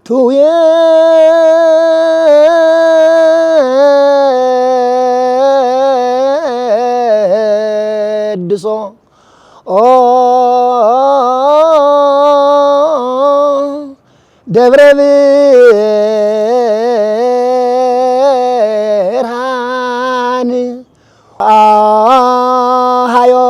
تو يدسو دبر برهان هايو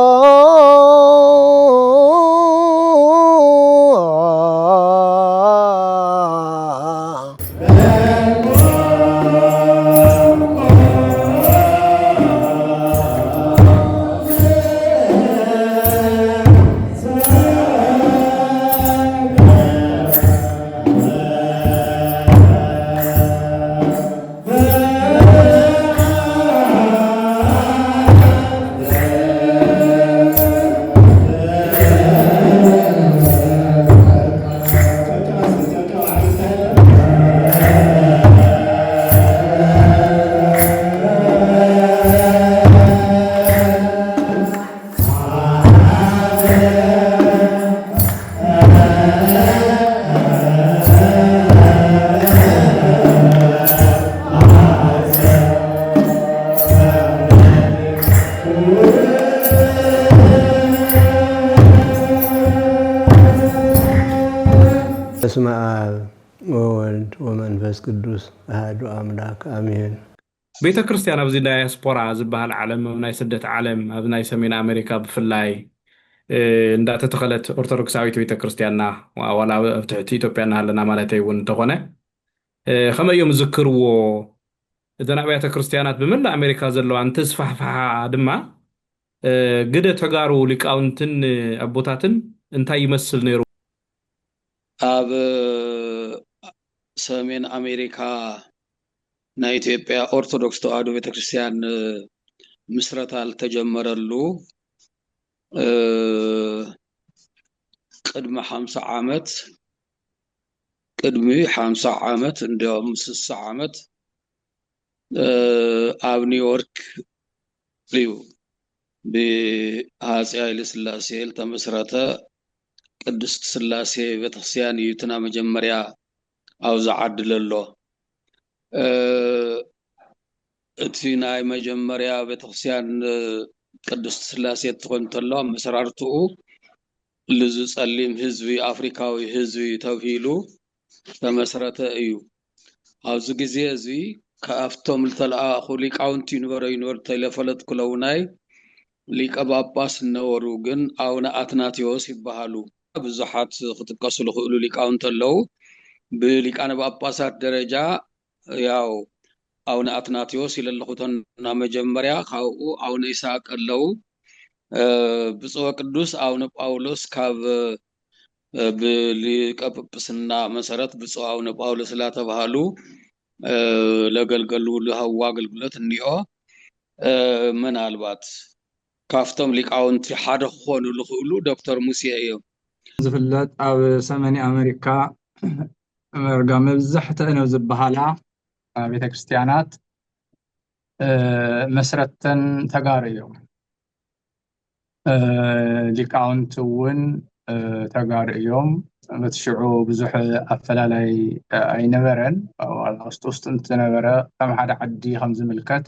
በስመ አብ ወወልድ ወመንፈስ ቅዱስ አሐዱ አምላክ አሜን። ቤተ ክርስቲያን ኣብዚ ዳያስፖራ ዝበሃል ዓለም ኣብ ናይ ስደት ዓለም ኣብ ናይ ሰሜን ኣሜሪካ ብፍላይ እንዳተተኸለት ኦርቶዶክሳዊት ቤተ ክርስቲያንና ዋላ ኣብ ትሕቲ ኢትዮጵያ እናሃለና ማለት እውን እንተኾነ ከመይ እዮም ዝዝክርዎ እተን ኣብያተ ክርስቲያናት ብመላእ ኣሜሪካ ዘለዋ እንተስፋሕፍሓ ድማ ግደ ተጋሩ ሊቃውንትን ኣቦታትን እንታይ ይመስል ነይሩ? ኣብ ሰሜን ኣሜሪካ ናይ ኢትዮጵያ ኦርቶዶክስ ተዋህዶ ቤተክርስቲያን ምስረታ ዝተጀመረሉ ቅድሚ 50 ዓመት እንዲያውም 60 ዓመት ኣብ ኒውዮርክ እዩ ብሃፄ ሃይለ ሥላሴ ዝተመስረተ ቅድስት ሥላሴ ቤተክርስቲያን እዩ እትና መጀመርያ ኣብዛ ዓዲ ዘሎ እቲ ናይ መጀመርያ ቤተክርስቲያን ቅድስት ሥላሴ ትኾን ተሎ መሰራርትኡ ልዝጸሊም ህዝቢ ኣፍሪካዊ ህዝቢ ተባሂሉ ተመስረተ እዩ። ኣብዚ ግዜ እዚ ካፍቶም ዝተለኣኹ ሊቃውንቲ ዩኒቨር ተይለፈለጥ ኩለውናይ ሊቀ ጳጳስ ነበሩ ግን ኣቡነ ኣትናቴዎስ ይበሃሉ። ብዙሓት ክጥቀሱ ዝኽእሉ ሊቃውንቲ ኣለዉ። ብሊቃነ ጳጳሳት ደረጃ ያው ኣቡነ ኣትናቴዎስ ኢለለኹተና መጀመርያ ካብኡ ኣቡነ ይስሐቅ ኣለዉ። ብፁዕ ቅዱስ ኣቡነ ጳውሎስ ካብ ብሊቀ ጵጵስና መሰረት ብፁዕ ኣቡነ ጳውሎስ እናተባሃሉ ለገልገሉ ዝሃብዎ ኣገልግሎት እኒኦ ምናልባት ካፍቶም ሊቃውንቲ ሓደ ክኾኑ ዝኽእሉ ዶክተር ሙሴ እዮም። ዝፍለጥ ኣብ ሰሜን ኣሜሪካ መርጋ መብዛሕትአን ዝበሃላ ቤተክርስቲያናት መስረተን ተጋሩ እዮም። ሊቃውንቲ እውን ተጋሩ እዮም። በትሽዑ ብዙሕ ኣፈላላይ ኣይነበረን። ውስጥ እንትነበረ ከም ሓደ ዓዲ ከም ዝምልከት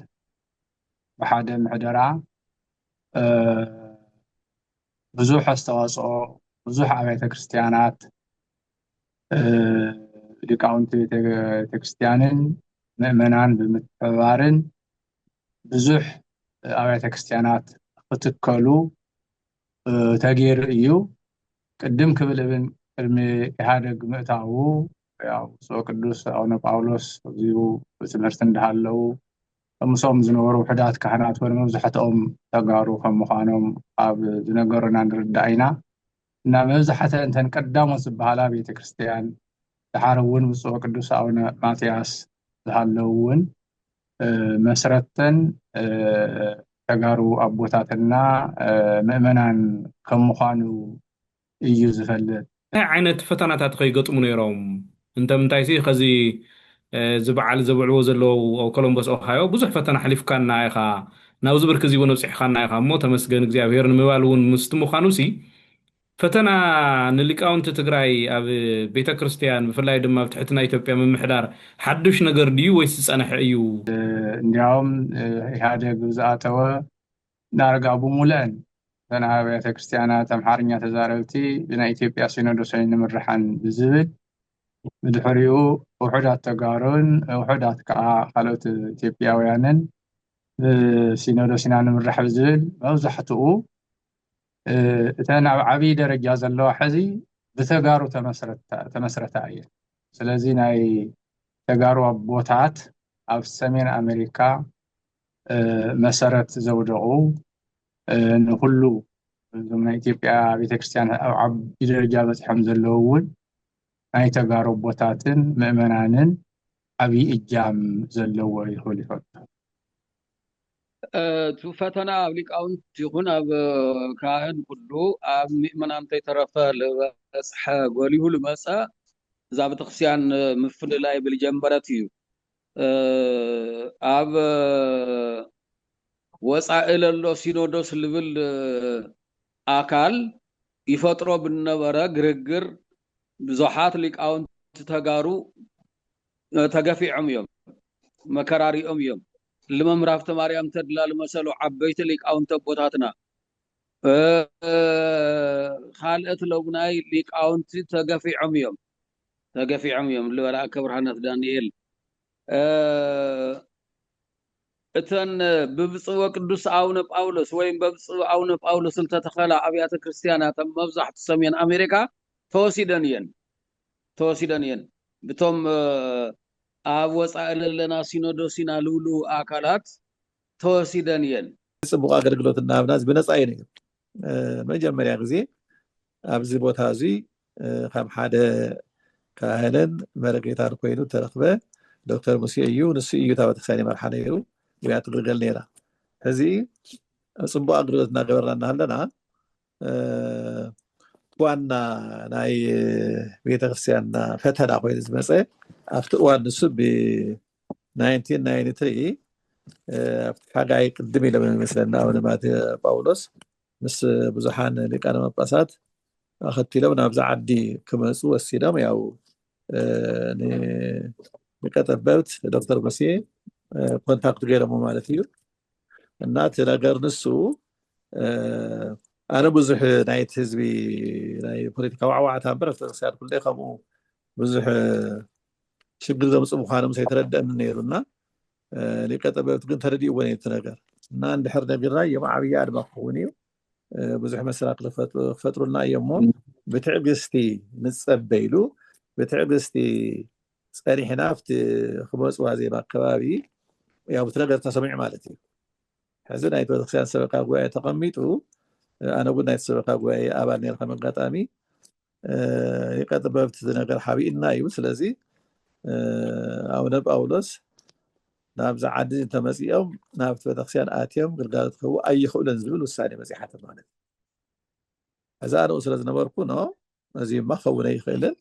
ብሓደ ምሕደራ ብዙሕ ኣስተዋፅኦ ብዙሕ ኣብያተ ክርስቲያናት ሊቃውንቲ ቤተክርስቲያንን ምእመናን ብምትሕብባርን ብዙሕ ኣብያተ ክርስቲያናት ክትከሉ ተገይሩ እዩ። ቅድም ክብል እብን ቅድሚ ኢህአደግ ምእታዉ ያው ብፁዕ ቅዱስ ኣቡነ ጳውሎስ እዚኡ ትምህርቲ እንዳሃለዉ ከምሶም ዝነበሩ ውሕዳት ካህናት ወይ መብዛሕትኦም ተጋሩ ከም ምዃኖም ኣብ ዝነገሩና ንርዳእ ኢና እና መብዛሕትአን እንተን ቀዳሞት ዝበሃላ ቤተክርስቲያን ድሓር እውን ብፁዕ ቅዱስ ኣቡነ ማትያስ ዝሃለዉ እውን መስረተን ተጋሩ ኣቦታትና ምእመናን ከም ምዃኑ እዩ ዝፈልጥ። እንታይ ዓይነት ፈተናታት ከይገጥሙ ነይሮም? እንተምንታይሲ ከዚ ዝበዓል ዘብዕልዎ ዘለዉ ኮሎምቦስ ኦሃዮ ብዙሕ ፈተና ሓሊፍካና ኢኻ ናብዚ ብርኪ እዚ እውን ኣብፂሕካና ኢኻ እሞ ተመስገን እግዚኣብሔር ንምባል እውን ምስቲ ምዃኑ ሲ ፈተና ንሊቃውንቲ ትግራይ ኣብ ቤተ ክርስቲያን ብፍላይ ድማ ኣብ ትሕትና ኢትዮጵያ ምምሕዳር ሓድሽ ነገር ድዩ ወይስ ዝጸንሐ እዩ? እንዲያውም ኢህአዴግ ዝኣተወ ዳርጋ ብሙሉአን እተን ኣብያተ ክርስቲያናት ኣምሓርኛ ተዛረብቲ ብናይ ኢትዮጵያ ሲኖዶሳዊ ንምርሓን ብዝብል ብድሕሪኡ ውሑዳት ተጋሩን ውሑዳት ከዓ ካልኦት ኢትዮጵያውያንን ሲኖዶስና ንምራሕ ብዝብል መብዛሕትኡ እተን ኣብ ዓብይ ደረጃ ዘለዋ ሕዚ ብተጋሩ ተመስረታ እየን። ስለዚ ናይ ተጋሩ ኣቦታት ኣብ ሰሜን ኣሜሪካ መሰረት ዘውደቑ ንኩሉ እዞም ናይ ኢትዮጵያ ቤተክርስትያን ኣብ ዓብይ ደረጃ በፂሖም ዘለዉ እውን ናይ ተጋሩ ኣቦታትን ምእመናንን ዓብይ እጃም ዘለዎ ይኽእል ይፈቱ። እቲ ፈተና ኣብ ሊቃውንቲ ይኹን ኣብ ካህን ኩሉ ኣብ ምእመናን ተይተረፈ ዝበፅሐ ጎሊሁ ልመፀ እዛ ቤተክርስትያን ምፍልላይ ብልጀመረት እዩ። ኣብ ወፃኢ ለሎ ሲኖዶስ ልብል ኣካል ይፈጥሮ ብነበረ ግርግር ብዙሓት ሊቃውንቲ ተጋሩ ተገፊዖም እዮም፣ መከራሪኦም እዮም። لممرافت مريم تدلال مسلو عبيت لك أو أنت بوتاتنا خالت لبناي لك أو أنت تقفي عميم اللي ولا أكبر حنث دانيال إتن ببصوا قدوس أون باولوس وين ببصوا أون باولوس التتخلى أبيات كريستيانات مفزح تسمين أمريكا توسيدانيين بتوم أبوس لنا سينودوسنا لولو أكلات توسيدانيين سبقا أغلقلوت النابناز بنص عيني مجمّر غزي أبز بوتازي خام حدا كاهنن مرقيتار كوينو ترقبه دكتور موسيئيو نسيئيو تابت خساني مرحانيرو يبيعت الغل نيرا هزي سبقا أغلقلوت ناقبرنا هلنا وانا ناي بيتا غسيان فتنا خوين زمسي after one نسب 1993 حاجة قدمي لما مثلنا أو نمات باولوس مس بزحان اللي كانوا مباسات أخذت له ونبز عدي كمسو السينما أو نكتب بوت دكتور مسيح كونتاكت غير ممالثيو النات لغير نسو أنا بزح نايت حزبي ناي بوليتيكا وعوعة تنبرة تغسير كل ده خمو بزح شغل ذا مصب خانم سيتردد من نيرنا لكتبت كنت تردي وين تنقر نان بحرنا بالراي مع عبيار مخوني بزح مسراق لفترة لنا يومون بتعقستي نتصبيلو بتعقستي ساري حنافت خبز وهذه باقبابي يا بتنقر تسمع مالتي حزن أيت وتخسان سبقا قوي تقميته أنا قلنا يتسبقا قوي أبا نير خمن قطامي لكتبت تنقر حبي النايو سلازي أو نب أولس نابز عدد تمسيهم نابت بتخسيان آتيهم قلقالت هو أي خولن زبل والثاني مسيحة المعنى هذا أنا أسرز نبركونا زي ما خونا يخيلن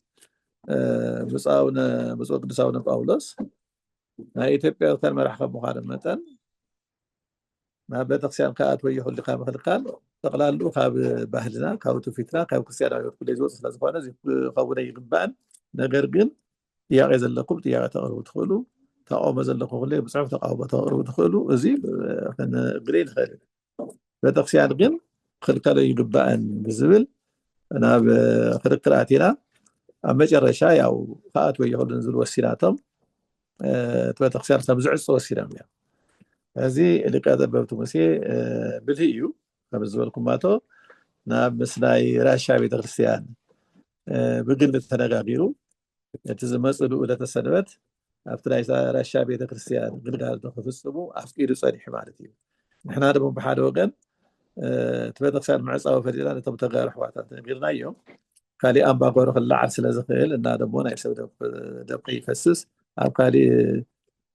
بصاونا قدساونا بأولس ما إثيوبيا كان مرحبا مقارنة ما بتخسيان كأت ويحو اللي قام خلقان تقلال له قاب بهلنا كاوتو فتنا كاو كسيانا يقول لي زوز لازقوانا زي خونا يغبان نغرقن يا غير لكم يا تقربوا تدخلوا تقوم زلكم كله بصعب تقوم تقربوا تدخلوا زي كان قليل خير بتخسيان غن خلقاله يغبان بزبل أنا بخلق قراتنا أما جرشا ياو فات ويحو ننزل وسيلاتهم تبتخسيان تبزع الصوصيرام يعني هذه اللي قاعدة بتمسي بالهيو فبزول كماتو ناب مسلاي راشا بتخسيان بقلة تناغيرو يتزمز الأولى تسنبت أفترايس راشا بيت كريستيان قلقال تخفصمو أفكير صريح مالتي نحن هذا بحال وقن تبدأ صار مع صاحب فريدان تبتغير حواتات غيرنا يوم قالي أم باقور خلا عرسل زخيل إن هذا مونا يسوي دبقي يفسس أو قالي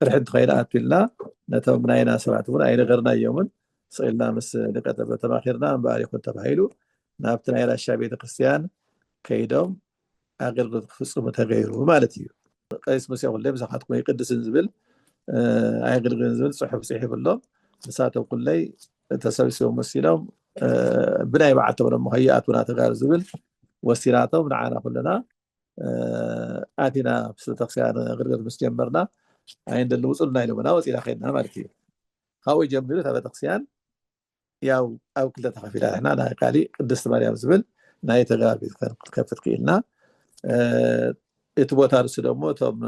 فرحت خيرات بالله نتوم بناينا سبعتون أين غيرنا يوم سئلنا مس لقطة تماخرنا أم باري كنت بحيلو نابتنا إلى الشعب بيت كريستيان كيدوم أغير خصوص متغير مالتي قيس مسيح الله مسحتكم يقدس نزبل أغير نزبل صحف الله مساته كل لي تسوي مسيلهم بناي بعتهم لما هيئاتنا تغار زبل وسيراتهم معنا كلنا آتينا بستقسيان غير مستجمرنا عند اللي وصلنا إلى وسيلة خيرنا مالتي هاو يجمروا تبع تقسيان ياو أو كل تخفيل إحنا أنا قالي قدست مريم زبل ناي تغار كفت قيلنا يتبوت هارس دمو تم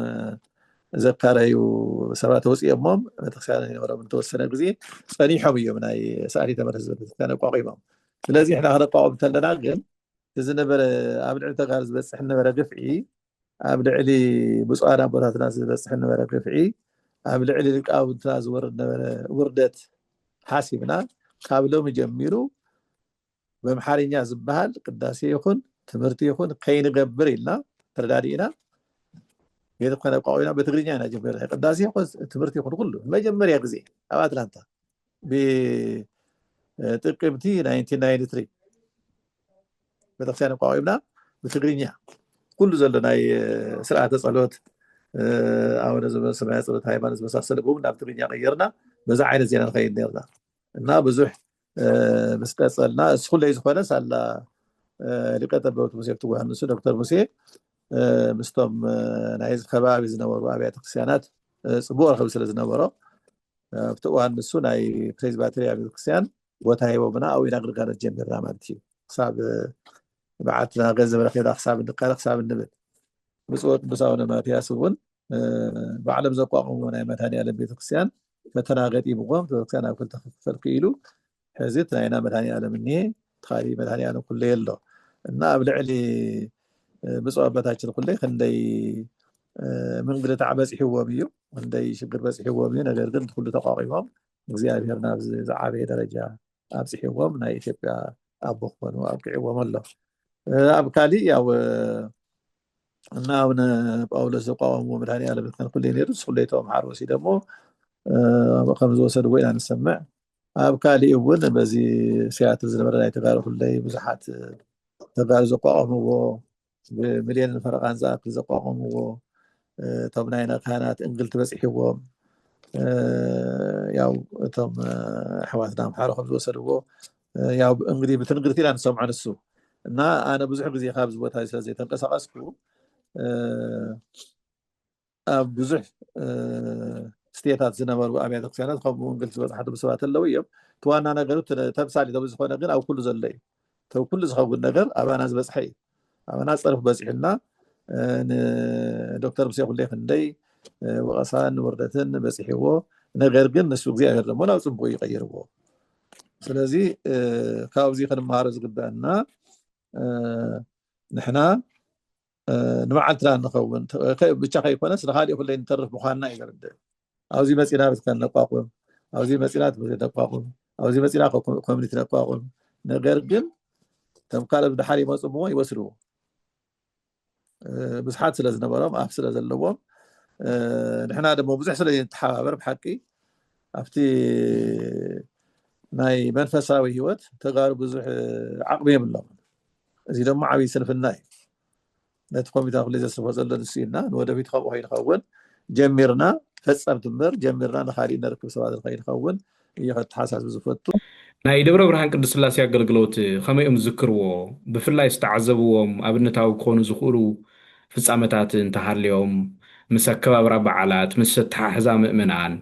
زكاريو سبعة وسي أمم تقسيان ورا من توسنا جزين ثاني حبيو من أي سألي تمرز كان قاقيمهم لازم إحنا هذا قاعد تلنا جن تزنا بر عبد العتقال بس إحنا بر قفعي عبد علي بسؤال أبوات ناس بس إحنا بر قفعي عبد علي لك أو تناز وردت حاسبنا قابلهم يجمروا بمحارين زبهال قداسي يكون تمرتي يكون قين قبر لنا تردادينا يدخل قاوينا بتغرينا أنا جميل قداسي يكون تمرتي يكون كله ما جمر يا غزي أوات لانتا بتقيمتي 1993 بتقسينا قاوينا بتغرينا كل زلنا سرعة صلوت أو نزل سماع صلوت هاي ما نزل مسافة بوم نبتغرينا غيرنا بزع عين زين الخير نيرنا إنها بزح بس قصلنا سخول ليس خالص على اللي كتب موسى كتبوا هنسو دكتور موسى مستم نعيز خباب زنور وابيات قسيانات صبور خبز لزنورو بتوع هنسو ناي بريز باتري ابي قسيان وتاي وبنا او ينقر قرات جنب رامانتي حساب بعتنا غزه برخي حساب الدقائق حساب النبت بصوت بصاونه ما تياسون بعلم زقاقم وناي متاني على بيت قسيان متناغتي بقوم قسيان كنت فرقيلو حزت انا متاني على مني تخالي متاني على كل يلو እና ብልዕሊ ብፁዕ ኣባታችን ኩለይ ክንደይ መንገዲ ተዓበፂሕዎም እዩ ክንደይ ሽግር በፂሕዎም እዩ ነገር ግን ኩሉ ተቋቂሞም እግዚኣብሔር ናብ ዝዓበየ ደረጃ ኣብፅሕዎም ናይ ኢትዮጵያ ኣቦ ክኾኑ ኣብቅዕዎም ኣሎ ኣብ ካሊእ ያው እና ኣቡነ ጳውሎስ ዘቋቋምዎ መድኃኔዓለም ቤተክርስቲያን ኩለይ ነይሩ ኩለይቶም ሓርወሲ ደሞ ከም ዝወሰድዎ ኢና ንሰምዕ ኣብ ካሊእ እውን በዚ ሲያትል ዝነበረ ናይ ተጋሩ ኩለይ ብዙሓት ተጋሩ ዘቋቋምዎ بمليون فرقان زاك زقاقمو طبناينا كانت انقلت بصحيوم ያው እቶም حواتنا محارهم ዝወሰድዎ ያው እንግዲህ በትንግርቲ ላይ አንሰማው አንሱ እና አነ ብዙ ጊዜ ካብዝ ቦታ ስለዚህ ተንቀሳቀስኩ ብዙ ስቴታት ዝነበሩ አብያተ ክርስቲያናት ከም እንግልት በጻሕቱ በሰባት አለው ይም ተዋና ነገሩ ተምሳሌ ተብዝ ሆነ ግን አው ኩሉ ዘለይ ተው ኩሉ ዝኸውን ነገር አባና ዝበጽሐይ አባና ጸርፍ በጽሕና ዶክተር ሙሴ ሁሌ ክንደይ ወቀሳን ወርደትን በጽሕዎ ነገር ግን እሱ እግዚአብሔር ደግሞ ነው ጽንቦ ይቀይርዎ ስለዚህ ካብዚ ክንማር ዝግባና ንሕና ንመዓልትና ንኸውን ብቻ ከይኮነ ስለኻሊ ሁሌ ንተርፍ ምዃንና ይገርድ አውዚ መጽና ብትከን ነቋቁም አውዚ መጽናት ብትነቋቁም አውዚ መጽና ኮሚኒቲ ነቋቁም ነገር ግን ተምካለ ብድሓሪ መጽሞ ይወስዱ ብዙሓት ስለዝነበሮም አፍ ስለዘለዎም ንሕና ደሞ ብዙሕ ስለ ተሓባበር ብሓቂ ኣብቲ ናይ መንፈሳዊ ህይወት ተጋሩ ብዙሕ ዓቅሚ የብሎም እዚ ደሞ ዓብይ ስንፍና እዩ ነቲ ኮሚቴ ኩሉ ዘስርፎ ዘሎ ንስኢና ንወደፊት ከምኡ ከይንኸውን ጀሚርና ፈፀም ትምር ጀሚርና ንኻሊእ ነርክብ ሰባት ከይንኸውን እዩ ከተሓሳስብ ዝፈቱ ናይ ደብረ ብርሃን ቅዱስ ስላሴ ኣገልግሎት ከመይ እዮም ዝዝክርዎ ብፍላይ ዝተዓዘብዎም ኣብነታዊ ክኾኑ ዝኽእሉ ፍጻመታት እንተሃልዮም ምስ ኣከባብራ በዓላት ምስ ተሓሕዛ ምእመናን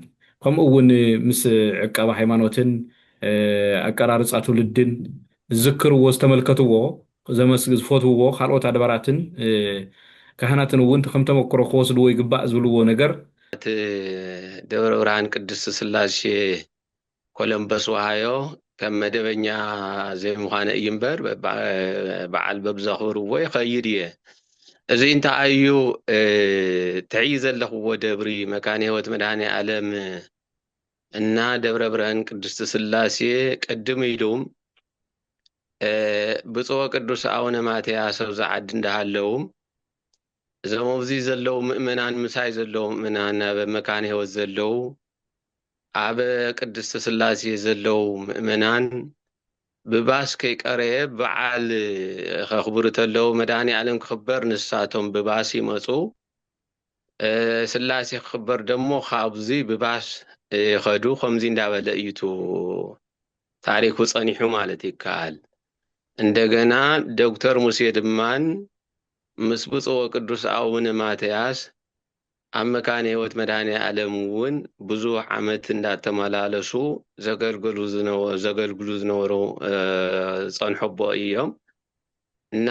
ከምኡ እውን ምስ ዕቀባ ሃይማኖትን ኣቀራርፃ ትውልድን ዝዝክርዎ ዝተመልከትዎ ዘመስግ ዝፈትውዎ ካልኦት ኣድባራትን ካህናትን እውን ከም ተመክሮ ክወስድዎ ይግባእ ዝብልዎ ነገር ደብረ ብርሃን ቅዱስ ስላሴ ኮለምበስ ወሃዮ ከም መደበኛ ዘይምዃነ እዩ እምበር በዓል በብዘኽብርዎ ይኸይድ እየ እዚ እንታይ እዩ ትዕይ ዘለኽዎ ደብሪ መካነ ህይወት መድኃኔ ዓለም እና ደብረ ብርሃን ቅዱስ ስላሴ ቅድም ኢሉም ብፁዕ ቅዱስ አቡነ ማትያስ ኣብ ዝዓዲ እንዳሃለው እዞም ኣብዚ ዘለው ምእመናን ምሳይ ዘለው ምእመናን ኣብ መካነ ህይወት ዘለው ኣብ ቅዱስ ስላሴ ዘለው ምእመናን ብባስ ከይቀረየ በዓል ከኽብሩ ተለው መድኃኔ ዓለም ክኽበር ንሳቶም ብባስ ይመፁ ስላሴ ክኽበር ደሞ ካብዚ ብባስ ይኸዱ ከምዚ እንዳበለ እዩቱ ታሪኩ ጸኒሑ ማለት ይከአል እንደገና ዶክተር ሙሴ ድማን ምስ ብፁዕ ቅዱስ አቡነ ማትያስ ኣብ መካነ ህይወት መድኃኔ ዓለም እውን ብዙሕ ዓመት እንዳተመላለሱ ዘገልግሉ ዝነበሩ ጸንሖቦ እዮም እና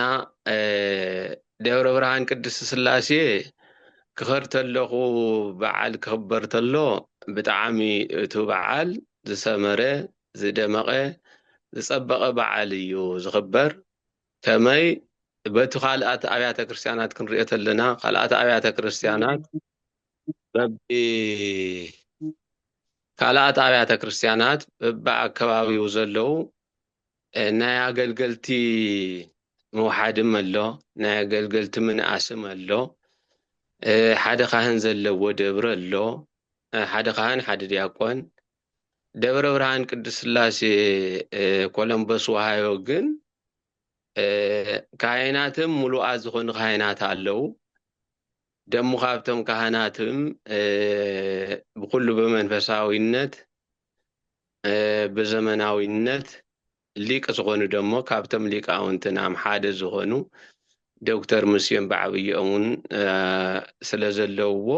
ደብረ ብርሃን ቅድስት ስላሴ ክኸር ተለኹ በዓል ክኽበር ተሎ ብጣዕሚ እቲ በዓል ዝሰመረ ዝደመቐ ዝጸበቐ በዓል እዩ ዝኽበር ከመይ በቲ ካልኣት ኣብያተ ክርስቲያናት ክንሪኦ ተለና ካልኣት ኣብያተ ክርስቲያናት ካልኣት ኣብያተ ክርስቲያናት በብኣከባቢው ዘለው ናይ ኣገልገልቲ መውሓድም ኣሎ ናይ ኣገልገልቲ ምንኣስም ኣሎ ሓደ ካህን ዘለዎ ደብረ ኣሎ ሓደ ካህን ሓደ ዲያቆን ደብረ ብርሃን ቅድስት ስላሴ ኮሎምበስ ወሃዮ ግን ካህናትም ሙሉኣት ዝኾኑ ካህናት ኣለው ደሞ ካብቶም ካህናትም ብኩሉ በመንፈሳዊነት በዘመናዊነት ሊቅ ዝኾኑ ደሞ ካብቶም ሊቃውንትና ሓደ ዝኾኑ ዶክተር ሙሴን ባዕብዮምን ስለዘለውዎ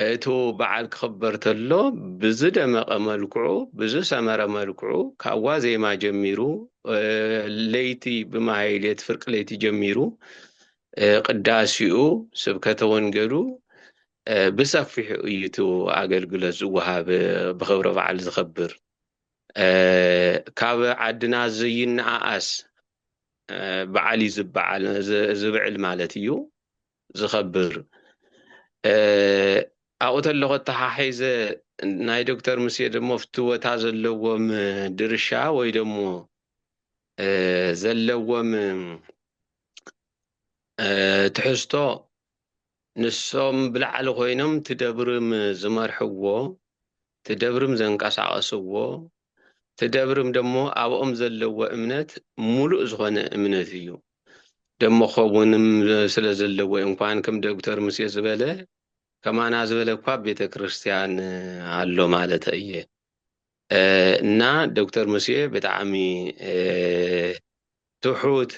እቱ በዓል ክኽበር ተሎ ብዝደመቐ መልክዑ ብዝሰመረ መልክዑ ካብ ዋዜማ ጀሚሩ ለይቲ ብማህሌት ፍርቂ ለይቲ ጀሚሩ ቅዳሲኡ ስብከተ ወንጌሉ ብሰፊሑ እዩ እቲ ኣገልግሎት ዝወሃብ ብኽብረ በዓል ዝኽብር ካብ ዓድና ዘይነኣኣስ በዓል እዩ ዝብዕል ማለት እዩ ዝኽብር ኣብኡ ተለኹ ተሓሒዘ ናይ ዶክተር ሙሴ ደሞ ፍትወታ ዘለዎም ድርሻ ወይ ደሞ ዘለዎም ትሕዝቶ ንሶም ብላዕሊ ኮይኖም ትደብርም ዝመርሕዎ ትደብርም ዘንቀሳቀስዎ ትደብርም ደሞ ኣብኦም ዘለዎ እምነት ሙሉእ ዝኾነ እምነት እዩ ደሞ ኸውንም ስለ ዘለዎ እንኳን ከም ዶክተር ሙሴ ዝበለ ከማና ዝበለ እኳ ቤተ ክርስቲያን ኣሎ ማለት እየ እና ዶክተር ሙሴ ብጣዕሚ ትሑት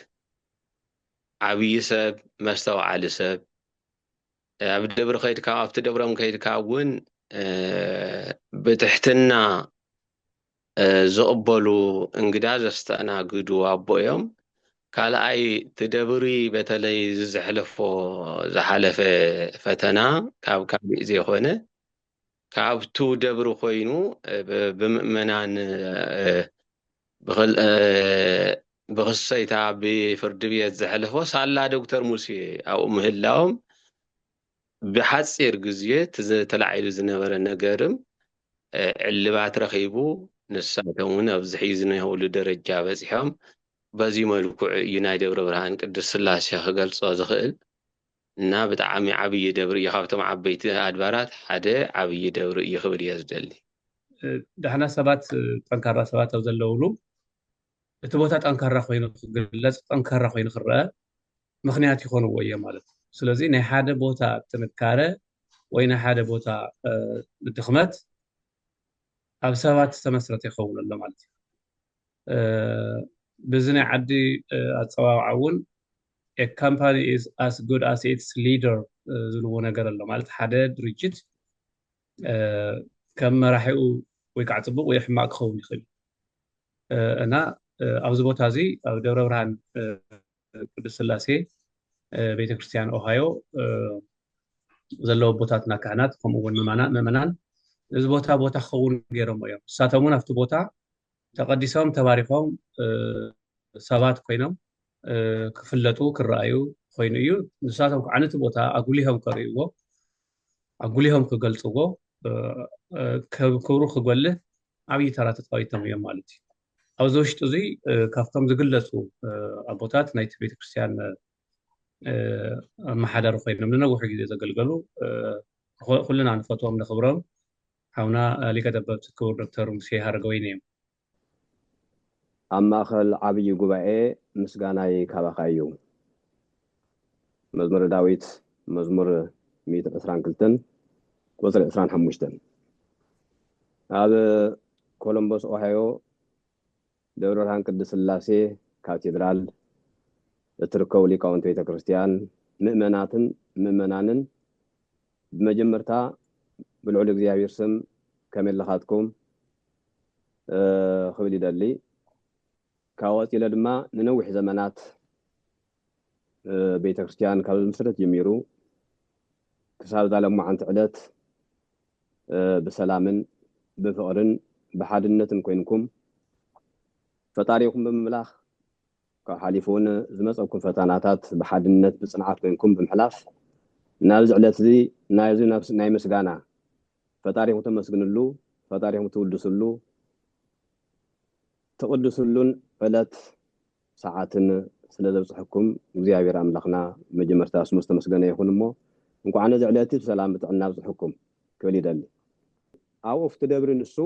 ዓብይ ሰብ መስተውዓሊ ሰብ ኣብ ደብሪ ከይድካ ኣብቲ ደብሮም ከይድካ እውን ብትሕትና ዝቕበሉ እንግዳ ዘስተኣናግዱ ኣቦ እዮም ካልኣይ ትደብሪ በተለይ ዝሓለፈ ፈተና ካብ ካልእ ዘይኮነ ካብቱ ደብሪ ኮይኑ ብምእመናን ብኽሰይታ ብፍርዲ ቤት ዘሕለፎ ሳላ ዶክተር ሙሴ ኣብኡ ምህላዎም ብሓፂር ግዜ ተላዒሉ ዝነበረ ነገርም ዕልባት ረኺቡ ንሳቶም እውን ኣብዚ ሒዝናሉ ደረጃ በፂሖም በዚ መልክዑ እዩ ናይ ደብረ ብርሃን ቅድስት ስላሴ ክገልፆ ዝኽእል እና ብጣዕሚ ዓብይ ደብሪ እዩ ካብቶም ዓበይቲ ኣድባራት ሓደ ዓብይ ደብሪ እዩ ክብል እየ ዝደሊ ደሕና ሰባት ጠንካራ ሰባት ኣብ ዘለውሉ እቲ ቦታ ጠንካራ ኮይኑ ክግለጽ ጠንካራ ኮይኑ ክረአ ምክንያት ይኾንዎ እየ ማለት ስለዚ ናይ ሓደ ቦታ ጥንካረ ወይ ናይ ሓደ ቦታ ድኽመት ኣብ ሰባት ዝተመስረተ ይኸውን ኣሎ ማለት እዩ ብዝናይ ዓዲ ኣፀዋውዓ እውን a company is as good as its leader ዝልዎ ነገር ኣሎ ማለት ሓደ ድርጅት ከም መራሒኡ ወይ ከዓ ፅቡቅ ወይ ሕማቅ ክኸውን ይኽእል እና ኣብዚ ቦታ እዚ ኣብ ደብረ ብርሃን ቅድስት ስላሴ ቤተክርስትያን ኦሃዮ ዘለዎ ቦታትና ካህናት ከምኡውን ምእመናን እዚ ቦታ ክኸውን ገይሮም እዮም ንሳቶም እውን ኣብቲ ቦታ ተቀዲሶም ተባሪኾም ሰባት ኮይኖም ክፍለጡ ክረኣዩ ኮይኑ እዩ ንሳቶም ከዓ ነቲ ቦታ ኣጉሊሆም ከርእይዎ ኣጉሊሆም ክገልፅዎ ክብሩ ክጎልህ ዓብይ ተራ ተፃዊቶም እዮም ማለት እዩ ኣብዚ ውሽጢ እዚ ካብቶም ዝግለፁ ኣቦታት ናይቲ ቤተክርስትያን ኣመሓዳሪ ኮይኖም ንነዊሕ ግዜ ዘገልገሉ ኩልና ንፈትዎም ንኽብሮም ሓውና ሊቀ ጠበብቲ ክቡር ዶክተር ሙሴ ሃረገወይኒ እዮም ኣብ ማእኸል ዓብይ ጉባኤ ምስጋናይ ካባኻ እዩ መዝሙረ ዳዊት መዝሙር 122 ቁፅሪ 25 ኣብ ኮሎምበስ ኦሃዮ ደብረ ብርሃን ቅድስት ሥላሴ ካቴድራል እትርከቡ ሊቃውንት ቤተ ክርስቲያን ምእመናንን ብመጀመርታ ብልዑል እግዚአብሔር ስም ከመይ ለኻትኩም ክብል ይደሊ ካብ ወፂለ ድማ ንነዊሕ ዘመናት ቤተ ክርስቲያን ካብ ምስረት ጀሚሩ ክሳብ ዛለማዓንቲ ዕለት ብሰላምን ብፍቅርን ብሓድነትን ኮይንኩም ፈጣሪኩም ብምምላኽ ካብ ሓሊፉን ዝመፀኩም ፈተናታት ብሓድነት ብፅንዓት ኮይንኩም ብምሕላፍ ናብዚ ዕለት እዚ ናይ ምስጋና ፈጣሪኩም ተመስግንሉ ፈጣሪኩም ትውድስሉ تقدسلون ዕለት ሰዓትን ስለ ዘብፅሕኩም እግዚአብሔር አምላኽና መጀመርታ ስሙ ዝተመስገነ ይኹን እሞ እንኳን ነዚ ዕለት ብሰላም ብጥዕና ብፅሕኩም ክብል ይደሊ ኣብኡ ኣብቲ ደብሪ ንሱ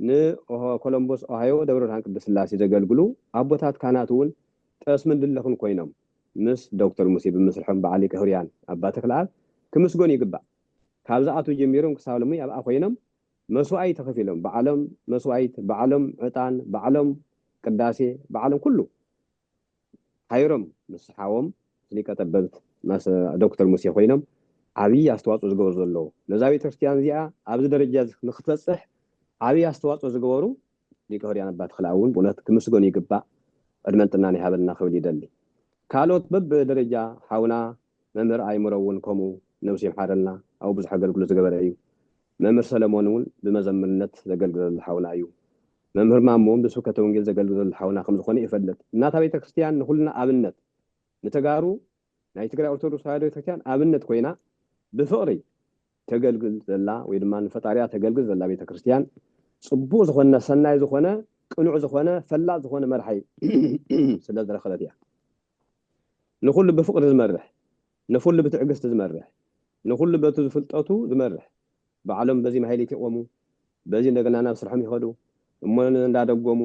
ንኮሎምቦስ ኦሃዮ ደብረ ብርሃን ቅድስት ሥላሴ ዘገልግሉ ኣቦታት ካህናት እውን ጠስምን ድለኹን ኮይኖም ምስ ዶክተር ሙሴ ብምስርሖም በዓል ሊቀ ኅሩያን ኣባ ተክለኣብ ክምስጎን ይግባእ ካብ ዝኣቱ ጀሚሮም ክሳብ ሎሚ ኣብኣ ኮይኖም መስዋዕት ተኸፊሎም በዓሎም መስዋዕት በዓሎም ዕጣን በዓሎም ቅዳሴ በዓሎም ኩሉ ሓይሮም ምስ ሓዎም ሊቀ ጠበብት ዶክተር ሙሴ ኮይኖም ዓብይ ኣስተዋፅኦ ዝገበሩ ዘለዉ ነዛ ቤተ ክርስቲያን እዚኣ ኣብዚ ደረጃ ንክትበፅሕ ዓብይ ኣስተዋፅኦ ዝገበሩ ሊቀ ኅሩያን ኣባ ተክለኣብ እውን ብእውነት ክምስጎን ይግባእ ዕድመ ጥናን ይሃበልና ክብል ይደሊ ካልኦት በብደረጃ ሓውና መምህር ኣይምሮ እውን ከምኡ ነብሲ ይምሓረልና ኣብ ብዙሕ ኣገልግሎት ዝገበረ እዩ መምህር ሰለሞን እውን ብመዘምርነት ዘገልግለሉ ሓውና እዩ መምህር ማሞን ብስብከተ ወንጌል ዘገልግለሉ ሓውና ከም ዝኾነ ይፈልጥ እናታ ቤተ ክርስቲያን ንኩልና ኣብነት ንተጋሩ ናይ ትግራይ ኦርቶዶክስ ተዋህዶ ቤተ ክርስቲያን ኣብነት ኮይና ብፍቅሪ ተገልግል ዘላ ወይ ድማ ንፈጣሪያ ተገልግል ዘላ ቤተ ክርስቲያን ጽቡቕ ዝኾነ ሰናይ ዝኾነ ቅኑዕ ዝኾነ ፈላጥ ዝኾነ መርሓይ ስለ ዝረኸበት እያ ንኩሉ ብፍቅሪ ዝመርሕ ንኩሉ ብትዕግስቲ ዝመርሕ ንኩሉ በቱ ዝፍልጠቱ ዝመርሕ በዓሎም በዚ ማሕሌት ይቆሙ በዚ እንደገና ናብ ስርሖም ይኸዱ እሞ እንዳደጎሙ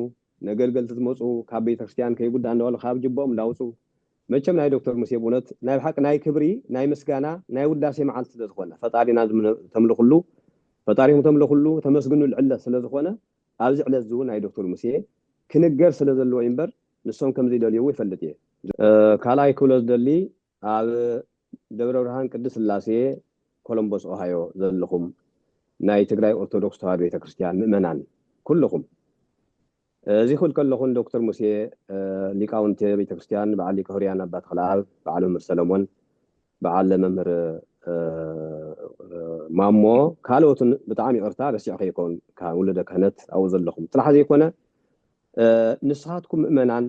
ነገልገልቲ ዝመፁ ካብ ቤተ ክርስቲያን ከይጉዳእ እንዳበሉ ካብ ጅቦኦም እንዳውፁ መቸም ናይ ዶክተር ሙሴ ብእውነት ናይ ብሓቂ ናይ ክብሪ ናይ ምስጋና ናይ ውዳሴ መዓልቲ ስለ ዝኾነ ፈጣሪና ተምልኹሉ ፈጣሪኩም ተምልኹሉ ተመስግኑሉ ዕለት ስለ ዝኾነ ኣብዚ ዕለት እዚ ናይ ዶክተር ሙሴ ክንገር ስለ ዘለዎ እምበር ንሶም ከምዚ ይደልይዎ ይፈልጥ እየ ካልኣይ ክብሎ ዝደሊ ኣብ ደብረ ብርሃን ቅድስት ሥላሴ ኮሎምቦስ ኦሃዮ ዘለኹም ናይ ትግራይ ኦርቶዶክስ ተዋህዶ ቤተ ክርስቲያን ምእመናን ኩልኹም እዚ ክብል ከለኹን ዶክተር ሙሴ ሊቃውንቲ ቤተ ክርስቲያን በዓል ሊቀ ኅሩያን ኣባ ተክለኣብ በዓል መምህር ሰለሞን በዓል መምህር ማሞ ካልኦትን ብጣዕሚ ይቅርታ ረሲዕ ከይኮን ካብ ውሉደ ክህነት ኣብኡ ዘለኹም ጥራሕ ዘይኮነ ንስኻትኩም ምእመናን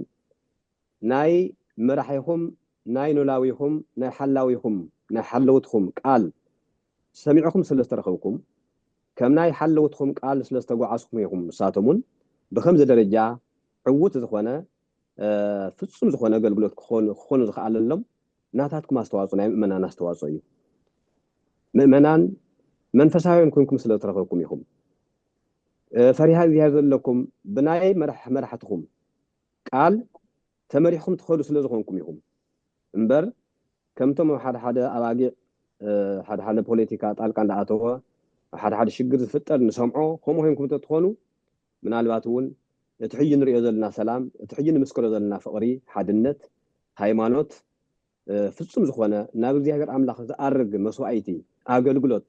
ናይ መራሒኹም ናይ ኖላዊኹም ናይ ሓላዊኹም ናይ ሓለውትኹም ቃል ሰሚዕኹም ስለ ዝተረኸብኩም ከም ናይ ሓለውትኹም ቃል ስለ ዝተጓዓዝኩም ኢኹም ንሳቶምን ብከምዚ ደረጃ ዕውት ዝኾነ ፍጹም ዝኾነ ኣገልግሎት ክኾኑ ዝኽኣለሎም ናታትኩም ኣስተዋፅኦ ናይ ምእመናን ኣስተዋፅኦ እዩ ምእመናን መንፈሳውያን ኮይንኩም ስለ ዝተረኸብኩም ኢኹም ፈሪሃ እግዚኣብሔር ዘለኩም ብናይ መራሕትኹም ቃል ተመሪሕኩም ትኸዱ ስለ ዝኾንኩም ኢኹም እምበር ከምቶም ሓደ ሓደ ኣባጊዕ ሓደ ሓደ ፖለቲካ ጣልቃ እንዳኣተወ ሓደ ሓደ ሽግር ዝፍጠር ንሰምዖ ከምኡ ኮይንኩም ተትኾኑ ምናልባት እውን እቲ ሕጂ ንሪኦ ዘለና ሰላም እቲ ሕጂ ንምስክሮ ዘለና ፍቕሪ ሓድነት ሃይማኖት ፍጹም ዝኾነ ናብ እግዚኣብሔር ኣምላኽ ዝኣርግ መስዋዕቲ ኣገልግሎት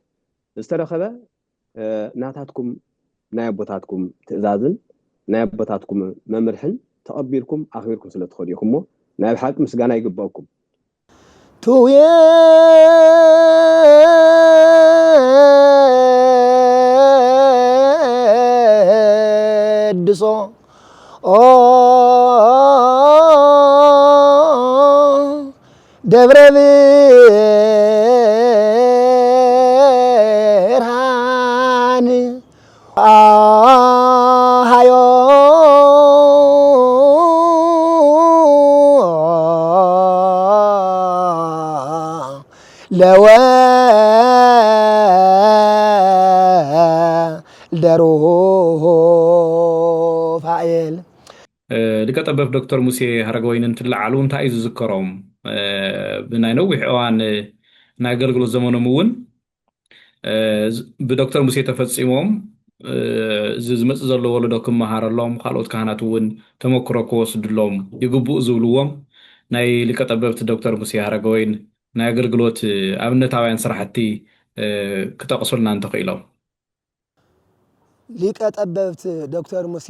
ዝተረኸበ ናታትኩም ናይ ኣቦታትኩም ትእዛዝን ናይ ኣቦታትኩም መምርሕን ተቐቢልኩም ኣኽቢርኩም ስለ ትኸዱ ኢኹም እሞ ናይ ብሓቂ ምስጋና ይግባአኩም ድሶ ደብረ ብርሃን ሃዮ ለወልደሮ ፋኤል ሊቀ ጠበብ ዶክተር ሙሴ ሃረገወይን እንትለዓሉ እንታይ እዩ ዝዝከሮም ብናይ ነዊሕ እዋን ናይ ኣገልግሎት ዘመኖም እውን ብዶክተር ሙሴ ተፈፂሞም ዝመጽ ዘሎ ወለዶ ክመሃረሎም ካልኦት ካህናት እውን ተመክሮ ክወስድሎም ይግቡእ ዝብልዎም ናይ ሊቀ ጠበብቲ ዶክተር ሙሴ ሃረገወይን ናይ አገልግሎት ኣብነታውያን ስራሕቲ ክጠቕሱልና እንተኽኢሎም። ሊቀ ጠበብቲ ዶክተር ሙሴ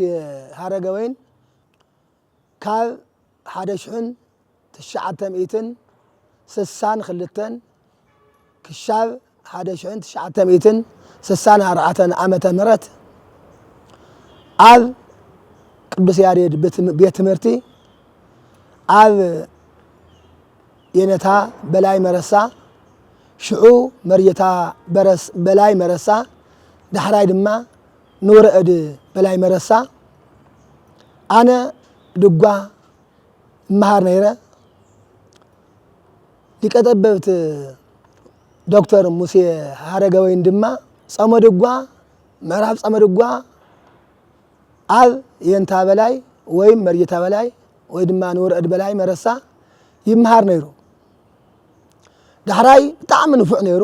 ሃረገወይን ካብ 1962 ክሻብ 1964 ዓመተ ምህረት ኣብ ቅዱስ ያሬድ ቤት ትምህርቲ ኣብ የነታ በላይ መረሳ ሽዑ መርየታ በላይ መረሳ ዳሕራይ ድማ ንውረአድ በላይ መረሳ ኣነ ድጓ መሃር ነይረ። ሊቀ ጠበብቲ ዶክተር ሙሴ ሃረገወይን ድማ ጸመድጓ ምዕራፍ ጸመድጓ ኣብ የንታ በላይ ወይ መርየታ በላይ ወይ ድማ ንውረአድ በላይ መረሳ ይመሃር ነይሩ። ዳሕራይ ብጣዕሚ ንፉዕ ነይሩ፣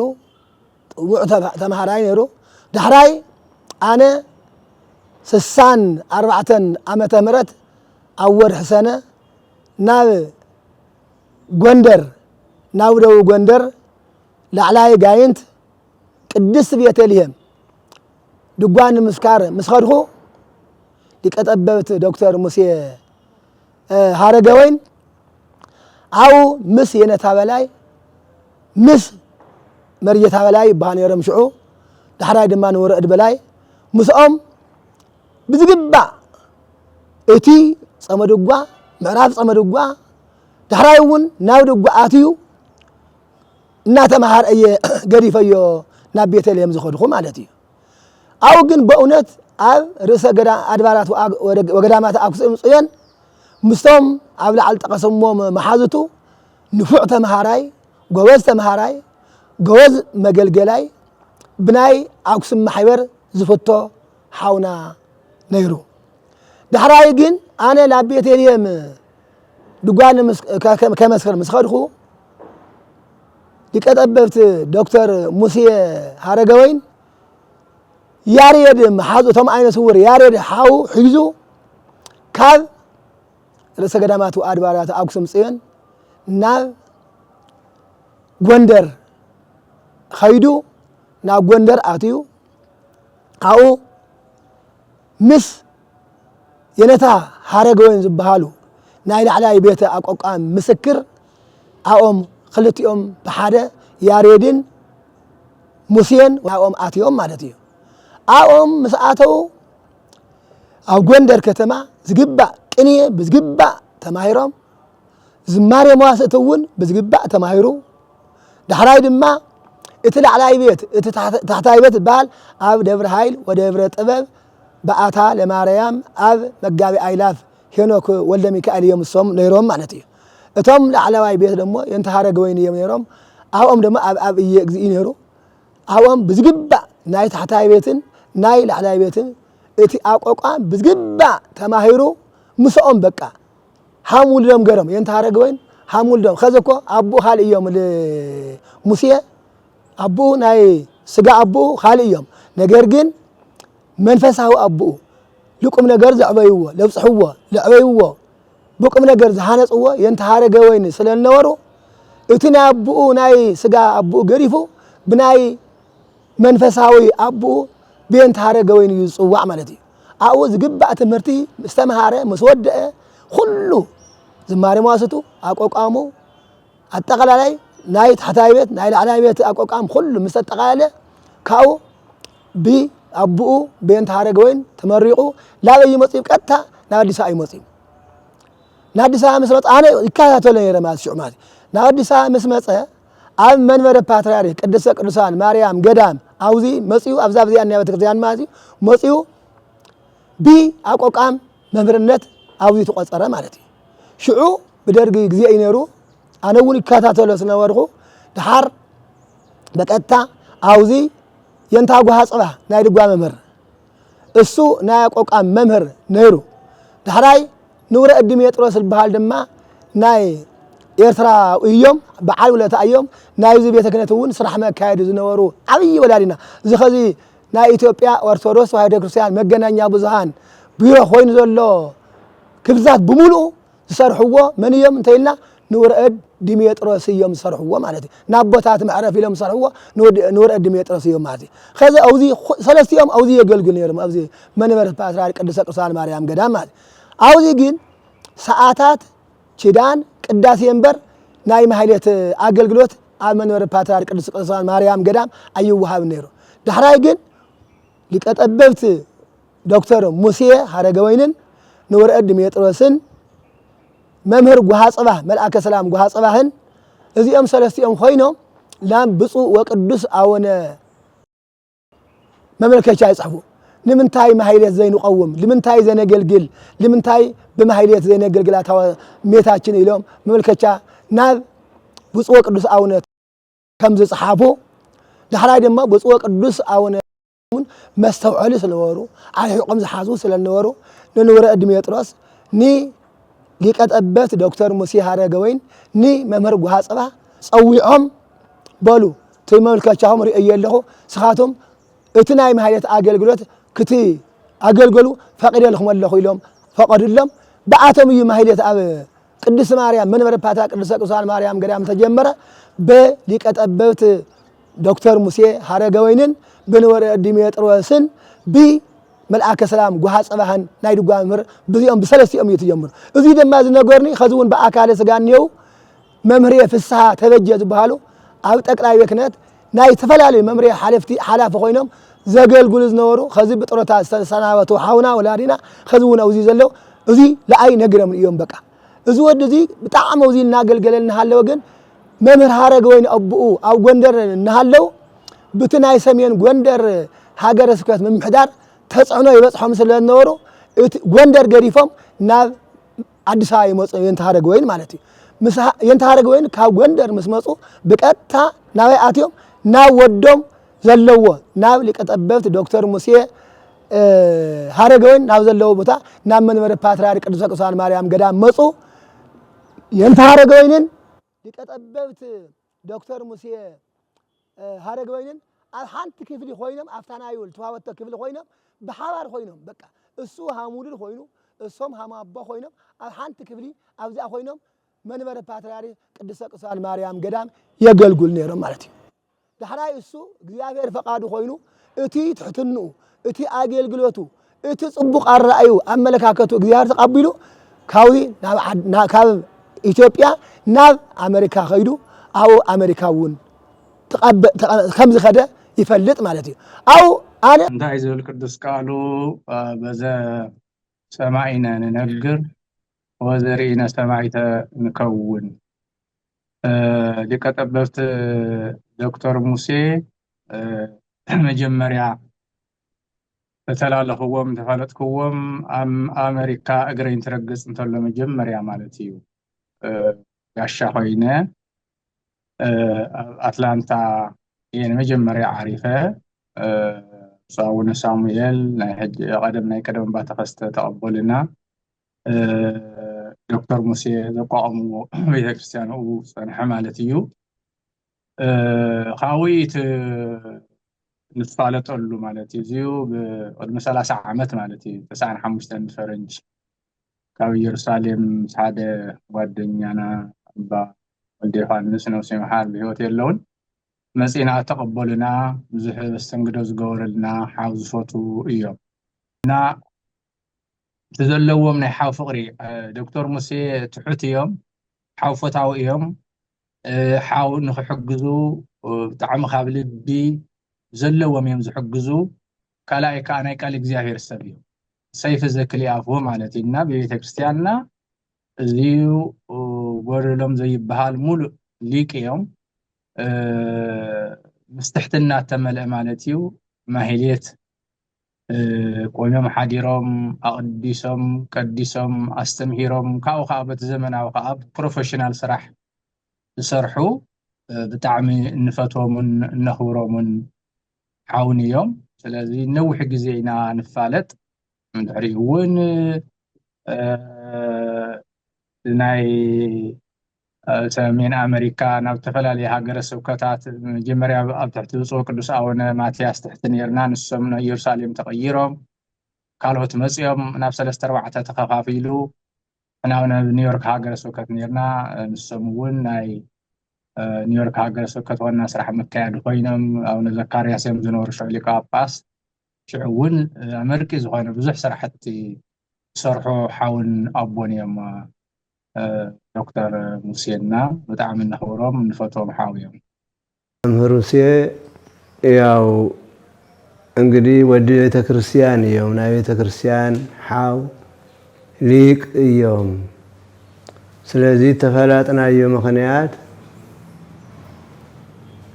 ጥቡዕ ተምሃራይ ነይሩ። ዳሕራይ ኣነ 64 ዓመተ ምህረት ኣብ ወርሒ ሰነ ናብ ጎንደር ናብ ደቡብ ጎንደር ላዕላይ ጋይንት ቅድስት ቤተልሔም ድጓ ንምስካር ምስ ኸድኹ ሊቀ ጠበብቲ ዶክተር ሙሴ ሃረገወይን ኣብኡ ምስ የነታ በላይ ምስ መርየታ በላይ ይበሃል ነይሮም ሽዑ ዳሕራይ ድማ ንውረአድ በላይ ምስኦም ብዝግባእ እቲ ጸመድጓ ምዕራፍ ጸመድጓ ዳሕራይ እውን ናብ ድጓ ኣትዩ እናተምሃረ እየ ገዲፈዮ ናብ ቤተልሔም ዝኸድኹ ማለት እዩ። ኣብኡ ግን በእውነት ኣብ ርእሰ ኣድባራት ወገዳማት ኣክሱም ጽዮን ምስቶም ኣብ ላዕሊ ጠቐሰሞም መሓዝቱ ንፉዕ ተምሃራይ ጎበዝ ተምሃራይ ጎበዝ መገልገላይ ብናይ ኣክሱም ማሕበር ዝፍቶ ሓውና ነይሩ። ዳሕራይ ግን ኣነ ናብ ቤተልሔም ድጓ ከመስክር ምስ ኸድኹ ሊቀ ጠበብቲ ዶክተር ሙሴ ሃረገወይን ያሬድ መሓዙ እቶም ዓይነ ስውር ያሬድ ሓው ሒዙ ካብ ርእሰ ገዳማት ኣድባራት ኣክሱም ጽዮን ናብ ጎንደር ኸይዱ ናብ ጎንደር ኣትዩ ኣብኡ ምስ የነታ ሃረገወይን ዝበሃሉ ናይ ላዕላይ ቤተ ኣቋቋም ምስክር ኣብኦም ክልቲኦም ብሓደ ያሬድን ሙሴን ኣብኦም ኣትዮም ማለት እዩ። ኣብኦም ምስ ኣተው ኣብ ጎንደር ከተማ ዝግባእ ቅኔ ብዝግባእ ተማሂሮም ዝማሬ መዋስእቲ እውን ብዝግባእ ተማሂሩ ዳሕራይ ድማ እቲ ላዕላይ ቤት እቲ ታሕታይ ቤት ዝበሃል ኣብ ደብረ ኃይል ወደብረ ጥበብ በኣታ ለማርያም ኣብ መጋቢ ኣይላፍ ሄኖክ ወልደ ሚካኤል እዮም እሶም ነይሮም ማለት እዩ። እቶም ላዕለዋይ ቤት ደሞ የንታ ሃረገወይን እዮም ነይሮም። ኣብኦም ደሞ ኣብ እየ እግዚእ ነይሩ። ኣብኦም ብዝግባእ ናይ ታሕታይ ቤትን ናይ ላዕላይ ቤትን እቲ ኣቋቋም ብዝግባእ ተማሂሩ ምስኦም በቃ ሃም ውልዶም ገይሮም የንታ ሃረገወይን ሃም ውልዶም ኸዘኮ ኣቦኡ ካልእ እዮም ሙሴ ኣቦኡ ናይ ስጋ ኣቦኡ ካልእ እዮም። ነገር ግን መንፈሳዊ ኣቦኡ ልቁም ነገር ዘዕበይዎ ለብፅሕዎ ለዕበይዎ ብቁም ነገር ዝሃነፅዎ የንታ ሃረገወይን ስለነበሩ እቲ ናይ ኣቦኡ ናይ ስጋ ኣቦኡ ገሪፉ ብናይ መንፈሳዊ ኣቦኡ ብየንታ ሃረገወይን እዩ ዝፅዋዕ ማለት እዩ። ኣብኡ ዝግባእ ትምህርቲ ዝተምሃረ ምስ ወድአ ኩሉ ዝማሬ መዋስቱ ኣቋቋሙ ኣጠቃላይ ናይ ታሕታይ ቤት ናይ ላዕላይ ቤት ኣቋቋም ኩሉ ምስ ተጠቃለለ ካብኡ ብኣቦኡ ብየንታ ሃረገወይን ተመሪቑ ላበይ መፅኡ ቀጥታ ናብ ኣዲስ ኣበባ ይመፅኡ። ናብ ኣዲስ ኣበባ ምስ መፀ ኣነ ይከታተሎ ነይረ ማለት ሽዑ ማለት ናብ ኣዲስ ኣበባ ምስ መፀ ኣብ መንበረ ፓትርያርክ ቅድስተ ቅዱሳን ማርያም ገዳም ኣብዚ መፅኡ ኣብዛ ብዚኣ ናይ ቤተክርስትያን ማለት እዩ መፅኡ ብኣቋቋም መምህርነት ኣብዚ ተቆፀረ ማለት እዩ። ሽዑ ብደርጊ ግዜ እዩ ነይሩ። ኣነ እውን ይከታተሎ ስለነበርኩ ድሓር በቀጥታ ኣብዚ የንታ ጓሃ ፅባህ ናይ ድጓ መምህር እሱ ናይ ኣቋቋም መምህር ነይሩ። ድሕራይ ንውረአድ ዲሜጥሮስ ዝበሃል ድማ ናይ ኤርትራ እዮም በዓል ውለታ እዮም ናይዚ ቤተ ክህነት እውን ስራሕ መካየዲ ዝነበሩ ዓብይ ወላዲና እዚ ኸዚ نا إثيوبيا أرثوذكس وهيدا كريستيان مجنانيا بزهان بيرو خوين زلو كبزات بمولو يسرحوا من يوم انتيلنا نورد ديميطروس يوم يسرحوا معناتي نابوتات معرف لهم يسرحوا نورد ديميطروس يوم معناتي خذ اوزي ثلاث يوم اوزي يغلغل يرم اوزي منبر باتريارك قدسه قدسان مريم ገዳም ማለት اوزي ግን ሰዓታት ኪዳን ቅዳሴ መንበር ናይ ማህሌት አገልግሎት አመንበር ፓትርያርክ ቅድስት ቅዱሳን ማርያም ገዳም አይዋሃብ ነይሩ ዳህራይ ግን ሊቀጠበብት ዶክተር ሙሴ ሀረገወይንን ንወረድ ዲሜጥሮስን መምህር ጉሃጽባህ መልአከ ሰላም ጉሃጽባህን እዚኦም ሰለስቲኦም ኮይኖም ላም ብፁዕ ወቅዱስ አወነ መመልከቻ ይጻፉ ንምንታይ ማህሌት ዘይንቀውም ንምንታይ ዘነገልግል ንምንታይ በማህሌት ዘይነገልግላ ታው ሜታችን ኢሎም መመልከቻ ናብ ብፁዕ ወቅዱስ አወነ ከምዝ ጻሓፉ ዳህራይ ድማ ብፁዕ ወቅዱስ አወነ መስተውዕል ስለነበሩ አልሕቆም ዝሓዙ ስለነበሩ ንወረድ ዲሜጥሮስ ኒ ሊቀጠበት ዶክተር ሙሴ ሀረገወይን ኒ መምህር ጉሃጽባህ ጸዊዖም በሉ ተመልካቻهم ርእየለኹ ስኻቶም እቲ ናይ ማህሌት አገልግሎት ክቲ አገልግሉ ፈቅደልኩም ኣለኹ ኢሎም ፈቀድሎም በአቶም እዩ ማህሌት አብ ቅድስት ማርያም መንበረ ፓትርያርክ ቅድስት ቅዱሳን ማርያም ገዳም ተጀመረ በሊቀጠበት ዶክተር ሙሴ ሀረገወይንን በንወረድ ዲሜጥሮስን መልአከ ሰላም ጉሃጽባህን ናይ ድጓ መምህር በዚኦም በሰለስቲኦም እየተጀመሩ እዚ ደማ ዝነገርኒ ከዝውን በአካለ ስጋኒው መምህር ፍስሐ ተበጀ ዝበሃሉ ኣብ ጠቅላይ ቤክነት ናይ ተፈላለዩ መምህር ሓላፊ ኮይኖም ዘገልግሉ ዝነበሩ ከዚ ብጥሮታ ዝተሰናበቱ ሓውና ወላዲና ከዝውን ኣብዚ ዘለው እዚ ለአይ ነግረም እዮም በቃ እዚ ወዲ እዚ ብጣዕሚ ኣብዚ እናገልገለልና ሃለው ግን መምህር ሀረገወይን አብኡ ኣብ ጎንደር እናሃለው ብትናይ ሰሜን ጎንደር ሃገረ ስብከት ምምሕዳር ተጽዕኖ ይበጽሖም ስለነበሩ ጎንደር ገሪፎም ናብ አዲስ አበባ ይመጹ የንተሃረገወይን ማለት እዩ የንተሃረገወይን ካብ ጎንደር መስመጹ በቀጥታ ናብ አትዮም ናብ ወዶም ዘለዎ ናብ ሊቀጠበብት ዶክተር ሙሴ ሀረገወይን ናብ ዘለዎ ቦታ ናብ መንበረ ፓትርያርክ ቅድስት ቅዱሳን ማርያም ገዳም መጹ የንተሃረገወይንን ሊቀጠበብት ዶክተር ሙሴ ሀረገወይንን ኣብ ሓንቲ ክፍሊ ኮይኖም ኣፍታናዩል ተዋወተ ክፍሊ ኮይኖም بحوار خوينهم بقى السو هامودل خوينو السوم هامابا خوينهم حانت كفلي ابزا خوينهم منبر باتريارك قدسه ቅዱሳን ማርያም ገዳም የገልጉል ነይሮም ማለት እዩ ዳህራይ እሱ እግዚአብሔር ፈቃዱ ኮይኑ እቲ ትሕትኑ እቲ አገልግሎቱ እቲ ጽቡቅ አራዩ አመለካከቱ እግዚአብሔር ተቀብሉ ካዊ ካብ ኢትዮጵያ ናብ አሜሪካ ኸይዱ አው አሜሪካውን ከምዝ ኸደ ይፈልጥ ማለት እዩ አው አነ እንታይ ዝብል ቅዱስ ቃሉ በዘ ሰማይና ንነግር ወዘሪና ሰማይተ ንከውን ሊቀጠበብት ዶክተር ሙሴ መጀመሪያ ተተላለኽዎም ተፈለጥክዎም አሜሪካ እግረኝ ትረግጽ እንተሎ መጀመሪያ ማለት እዩ ጋሻ ኮይነ አትላንታ የመጀመሪያ ዓሪፈ صاون سامويل نحج قدم ناي قدم باتخست تقبلنا دكتور موسى زقامو بيت كريستيان او صنح مالتيو خاويت نتفالطلو مالتي زيو بقدم 30 عامات مالتي 95 فرنج كاو يروسالم ساده ጓደኛና አባ ወልደ ዮሐንስ ነው ሲመሃል በህይወት የለውን መጽና ተቀበሉና ብዙህ በስተንግዶ ዝገበረልና ሓውዝ ፎቱ እዮም እና ተዘለዎም ናይ ሓው ፍቅሪ ዶክተር ሙሴ ትሑት እዮም ሓው ፎታው እዮም ሓው ንኽሕግዙ ብጣዕሚ ካብ ልቢ ዘለዎም እዮም ዝሕግዙ ካላይ ከዓ ናይ ቃል እግዚአብሔር ሰብ እዩ ሰይፍ ዘክሊ አፉ ማለት እና በቤተ ክርስቲያንና እዚዩ ጎረሎም ዘይበሃል ሙሉ ሊቅ እዮም مستحتنا تملأ مالتيو ماهيليت قومهم حديرهم أقديسهم كديسهم أستمهيرهم كاو خابت زمن أو خاب بروفيشنال صراح يصرحوا بتعمي نفتهم النخورهم حاوني يوم فلذي نوح جزينا نفالت من عريون ناي ሰሜን አሜሪካ ናብ ተፈላለየ ሃገረ ስብከታት መጀመርያ ኣብ ትሕቲ ብፁዕ ቅዱስ ኣቡነ ማትያስ ትሕቲ ነርና ንሶም ናብ ኢየሩሳሌም ተቐይሮም ካልኦት መፅኦም ናብ 3-4 ተኸፋፊሉ ናብ ኒውዮርክ ሃገረ ስብከት ነርና ንሶም እውን ናይ ኒውዮርክ ሃገረ ስብከት ዋና ስራሕ መካየዲ ኮይኖም ኣቡነ ዘካርያስ እዮም ዝነበሩ ሽዑ ሊቀ ጳጳስ ሽዑ እውን ኣመርቂ ዝኾነ ብዙሕ ስራሕቲ ዝሰርሑ ሓውን ኣቦን እዮም ዶክተር ሙሴና በጣም እንኽብሮም እንፈትዎም ሓው እዮም። መምህር ሙሴ ያው እንግዲህ ወዲ ቤተ ክርስቲያን እዮም ናይ ቤተ ክርስቲያን ሓው ሊቅ እዮም። ስለዚህ ተፈላጥናዮ ምክንያት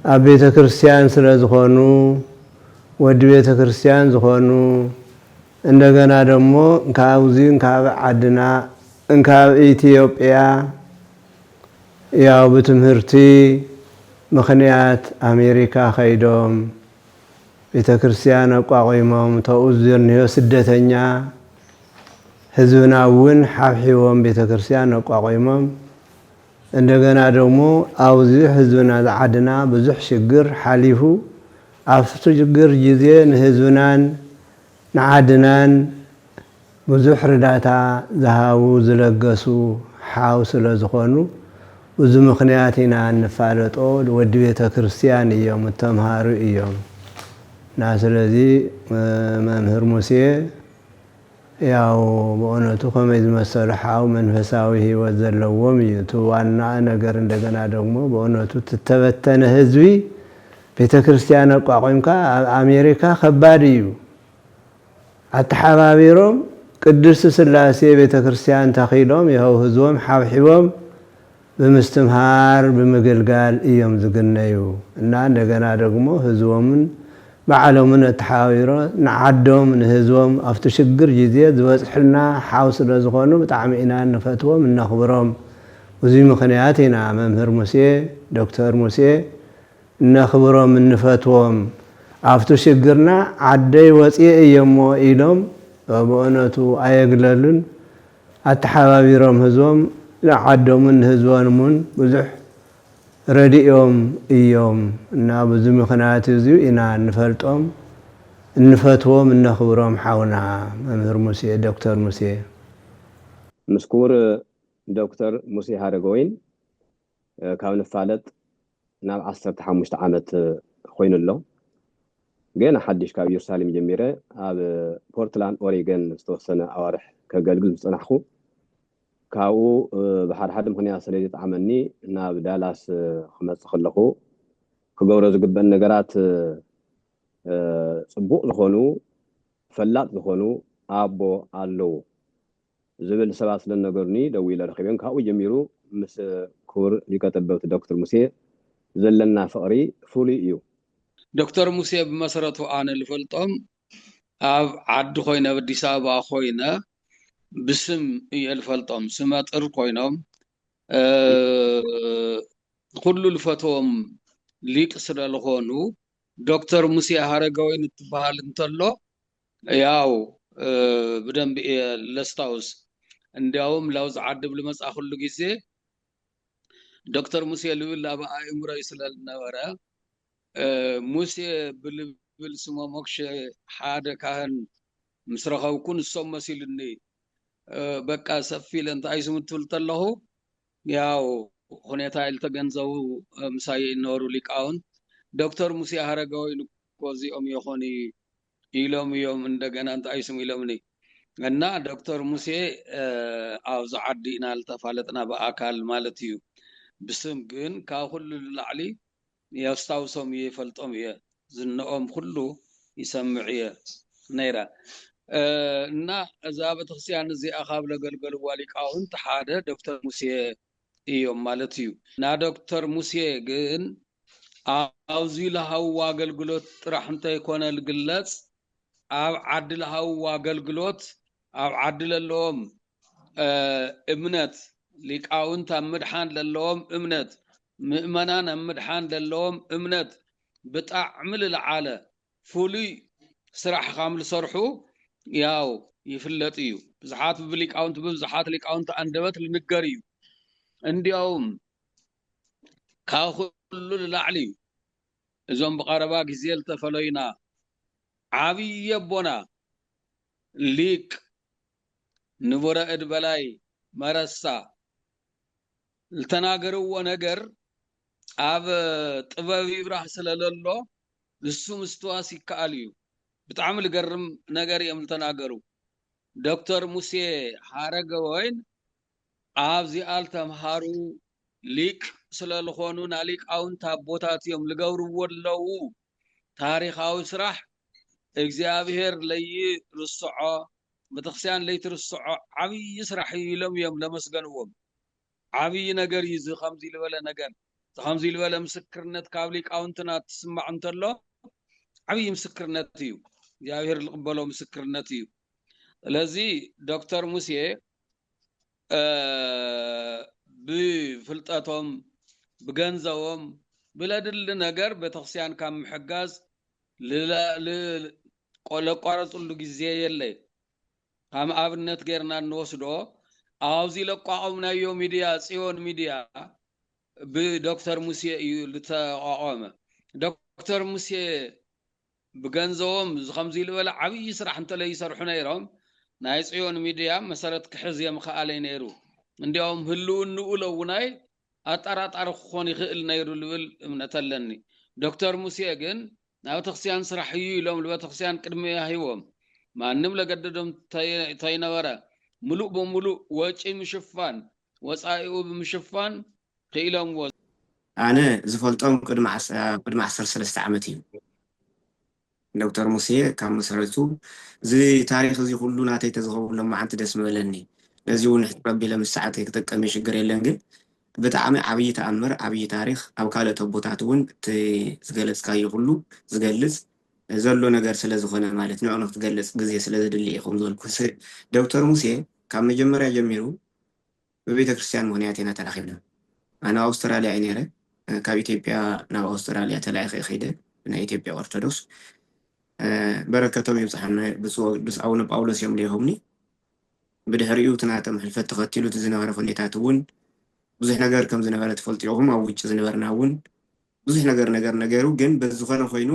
ኣብ ቤተ ክርስቲያን ስለ ዝኾኑ ወዲ ቤተ ክርስቲያን ዝኾኑ እንደገና ደግሞ ካብዚን ካብ ዓድና እንካብ ኢትዮጵያ ያው በትምህርቲ ምክንያት አሜሪካ ኸይዶም ቤተ ክርስቲያን አቋቁሞም ተውዝርኒዮ ስደተኛ ህዝብናውን ሓብሒዎም ቤተ ክርስቲያን አቋቁሞም እንደገና ደግሞ አውዚ ህዝብና ዓድና ብዙሕ ሽግር ሓሊፉ አፍቱ ሽግር ጊዜ ንህዝብናን ንዓድናን ብዙሕ ርዳታ ዝሃቡ ዝለገሱ ሓው ስለ ዝኾኑ ብዙ ምክንያት ኢና እንፋለጦ ወዲ ቤተ ክርስቲያን እዮም ተምሃሩ እዮም እና ስለዚህ መምህር ሙሴ ያው በእውነቱ ከመይ ዝመሰሉ ሓው መንፈሳዊ ህይወት ዘለዎም እዩ ዋና ነገር እንደገና ደግሞ በእውነቱ ተተበተነ ህዝቢ ቤተ ክርስቲያን አቋቁምካ አሜሪካ ከባድ እዩ አተሓባቢሮም ቅድስት ስላሴ ቤተ ክርስቲያን ተኺሎም ይኸው ህዝቦም ሓብሒቦም በምስትምሃር በመገልጋል እዮም ዝግነዩ እና እንደገና ደግሞ ህዝቦምን በዓለምን ተሓባቢሮ ንዓዶም ንህዝቦም ኣብቲ ሽግር ጊዜ ዝበፅሕልና ሓው ስለ ዝኾኑ ብጣዕሚ ኢና ንፈትዎም እናኽብሮም ብዙ ምክንያት ኢና መምህር ሙሴ ዶክተር ሙሴ እናኽብሮም እንፈትዎም ኣብቲ ሽግርና ዓደይ ወፅየ እየሞ ኢሎም በእውነቱ አየግለሉን አተሓባቢሮም ህዝቦም ለዓዶምን ህዝቦምን ብዙሕ ረዲኦም እዮም እና ብዙ ምክንያት እዚኡ ኢና እንፈልጦም እንፈትዎም እናኽብሮም ሓውና መምህር ሙሴ ዶክተር ሙሴ ምስኩር ዶክተር ሙሴ ሃረገወይን ካብ ንፋለጥ ናብ 15 ዓመት ኮይኑሎ ገና ሓድሽ ካብ ኢየሩሳሌም ጀሚረ ኣብ ፖርትላንድ ኦሪገን ዝተወሰነ ኣዋርሕ ከገልግል ዝፅናሕኩ ካብኡ ብሓድሓድ ምክንያት ስለ ዝጣዕመኒ ናብ ዳላስ ክመፅእ ከለኹ ክገብሮ ዝግበአን ነገራት ፅቡቅ ዝኾኑ ፈላጥ ዝኾኑ ኣቦ ኣለው ዝብል ሰባት ስለነገሩኒ ደው ኢለ ረኺበን ካብኡ ጀሚሩ ምስ ክቡር ሊቀ ጠበብቲ ዶክተር ሙሴ ዘለና ፍቅሪ ፍሉይ እዩ ዶክተር ሙሴ በመሰረቱ አነ ልፈልጦም ኣብ ዓዲ ኮይነ አዲስ አበባ ኮይነ ብስም የልፈልጦም ስመጥር ኮይኖም ኩሉ ልፈትዎም ሊቅ ስለዝኾኑ ዶክተር ሙሴ ሃረገወይን ትበሃል እንተሎ ያው በደንብ ለስታውስ እንዲያውም ለውዝ ዓዲ ብልመጻ ሁሉ ጊዜ ዶክተር ሙሴ ልብል ኣብ አእምሮይ ስለነበረ ሙሴ ብልብል ስሞ ሞክሸ ሓደ ካህን ምስረኸብኩን እሶም መሲልኒ በቃ ሰፊ ለንታይ ስም ትብል ተለሁ ያው ሁኔታ ይልተገንዘቡ ምሳይ ይኖሩ ሊቃውን ዶክተር ሙሴ ሃረገወይን ኮዚኦም ይኾኒ ኢሎም እዮም እንደገና እንታይ ስም ኢሎምኒ እና ዶክተር ሙሴ አብዛ ዓዲና ልተፋለጥና በአካል ማለት እዩ ብስም ግን ካብ ሁሉ ላዕሊ ያስታውሶም ይፈልጦም የ ዝነኦም ሁሉ ይሰምዕ የ ነይራ እና እዛ ቤተክርስቲያን እዚ አኻብ ለገልገል ዋሊቃውን ሓደ ዶክተር ሙሴ እዮም ማለት እዩ ና ዶክተር ሙሴ ግን አውዚ ለሃው አገልግሎት ጥራሕ እንተይ ኮነ ልግለጽ ኣብ ዓዲ ለሃው አገልግሎት ኣብ ዓዲ ለለዎም እምነት ሊቃውን ታምድሓን ለለዎም እምነት ምእመናን ምድሓን ለለዎም እምነት ብጣዕሚ ልዓለ ፍሉይ ስራሕ ከም ዝሰርሑ ያው ይፍለጥ እዩ ብዙሓት ብሊቃውንት ብዙሓት ሊቃውንት አንደበት ልንገር እዩ እንዲያውም كل العلي زوم بقربا جزيل تفلينا عبي بنا ليك نبرة إدبلاي مرسا التناقروا ونقر أب طبابي براح سلالله لسو مستواسي كاليو بتعمل قرم نقر يوم التناقروا دكتور موسى حارق وين أب زي التمهارو ليك سلالخونو ناليك أون تابوتات يوم لقورو ولو تاريخ أو سرح እግዚአብሔር ለይ ርስዖ በተክርስቲያን ለይ ትርስዖ ዓብይ ስራሕ ኢሎም እዮም ለመስገንዎም ዓብይ ነገር ይዝ ከምዚ ልበለ ነገር ከምዚ ልበለ ምስክርነት ካብ ሊቃውንትና ትስማዕ እንተሎ ዓብይ ምስክርነት እዩ እግዚአብሔር ልቅበሎ ምስክርነት እዩ ስለዚ ዶክተር ሙሴ ብፍልጠቶም ብገንዘቦም ብለድል ነገር ቤተክርስቲያን ካብ ምሕጋዝ ለቋረጡሉ ጊዜ የለይ ከም አብነት ገርና እንወስዶ አውዚ ለቋቁምናዮ ሚዲያ ጽዮን ሚዲያ በዶክተር ሙሴ ልተቋቋመ ዶክተር ሙሴ ብገንዘቦም ከምዚ ልበለ ዓብይ ስራሕ እንተለይ ይሰርሑ ነይሮም ናይ ጽዮን ሚዲያ መሰረት ክሕዝ የምኽኣለይ ነይሩ እንዲያውም ህልውንኡ ለውናይ አጠራጣሪ ክኾን ይኽእል ነይሩ ልብል እምነት ኣለኒ ዶክተር ሙሴ ግን ናብ ተክርስቲያን ስራሕ እዩ ኢሎም ለቤተክርስቲያን ቅድሚያ ሂቦም ማንም ለገደዶም ተይነበረ ሙሉእ በሙሉእ ወጪ ምሽፋን ወፃኢኡ ብምሽፋን ክኢሎም ኣነ ዝፈልጦም ቅድሚ 13 ዓመት እዩ ዶክተር ሙሴ ካብ መሰረቱ እዚ ታሪክ እዚ ሁሉ ናተይ ተዝኸብሎም ማዓንቲ ደስ መበለኒ ነዚ እውን ረቢ ለምሳዓት ክጥቀም ይሽግር የለን ግን ብጣዕሚ ዓብይ ተኣምር ዓብይ ታሪክ ኣብ ካልኦት ቦታት እውን ዝገለጽካዮ ሁሉ ዝገልጽ ዘሎ ነገር ስለ ዝኾነ ማለት ንዑ ክትገልጽ ግዜ ስለ ዝድሊ ኢኹም ዘልኩ ዶክተር ሙሴ ካብ መጀመርያ ጀሚሩ በቤተ ክርስቲያን ምክንያት ኢና ተራኺብና ኣነ ኣውስትራልያ እየ ነይረ ካብ ኢትዮጵያ ናብ ኣውስትራልያ ተላኢኸ ኸይደ ናይ ኢትዮጵያ ኦርቶዶክስ በረከቶም ይብፅሐና ብፁዕ ቅዱስ ኣቡነ ጳውሎስ እዮም ለይሆምኒ ብድሕሪኡ ትናተም ሕልፈት ተኸቲሉ ዝነበረ ኩነታት እውን ብዙሕ ነገር ከም ዝነበረ ትፈልጡ ኢኹም ኣብ ውጭ ዝነበርና እውን ብዙሕ ነገር ነገሩ ግን በዝኾነ ኮይኑ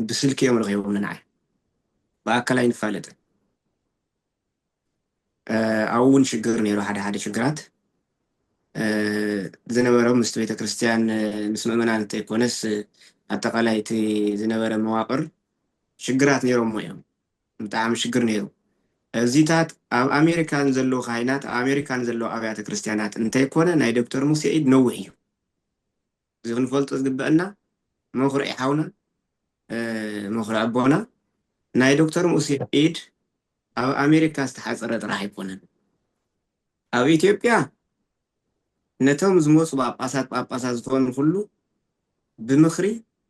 ብስልኪ እዮም ረኺቦምና ንዓይ ብኣካል ኣይንፋለጥን ኣብኡ እውን ሽግር ነይሩ ሓደ ሽግራት ዝነበረው ምስ ቤተ ክርስቲያን ምስ ምእመናን እንተይኮነስ ኣጠቃላይ እቲ ዝነበረ መዋቅር ሽግራት ነይሮም እዮም ብጣዕሚ ሽግር ነይሩ እዚታት ኣብ ኣሜሪካን ዘለዎ ካህናት ኣሜሪካን ዘለዎ ኣብያተ ክርስቲያናት እንተይኮነ ናይ ዶክተር ሙሴ ኢድ ነውሕ እዩ እዚ ክንፈልጦ ዝግበአና መኹርዒ ሓውና መኹርዒ ኣቦና ናይ ዶክተር ሙሴ ኢድ ኣብ ኣሜሪካ ዝተሓፀረ ጥራሕ ኣይኮነን ኣብ ኢትዮጵያ ነቶም ዝመፁ ጳጳሳት ዝኾኑ ሁሉ ብምኽሪ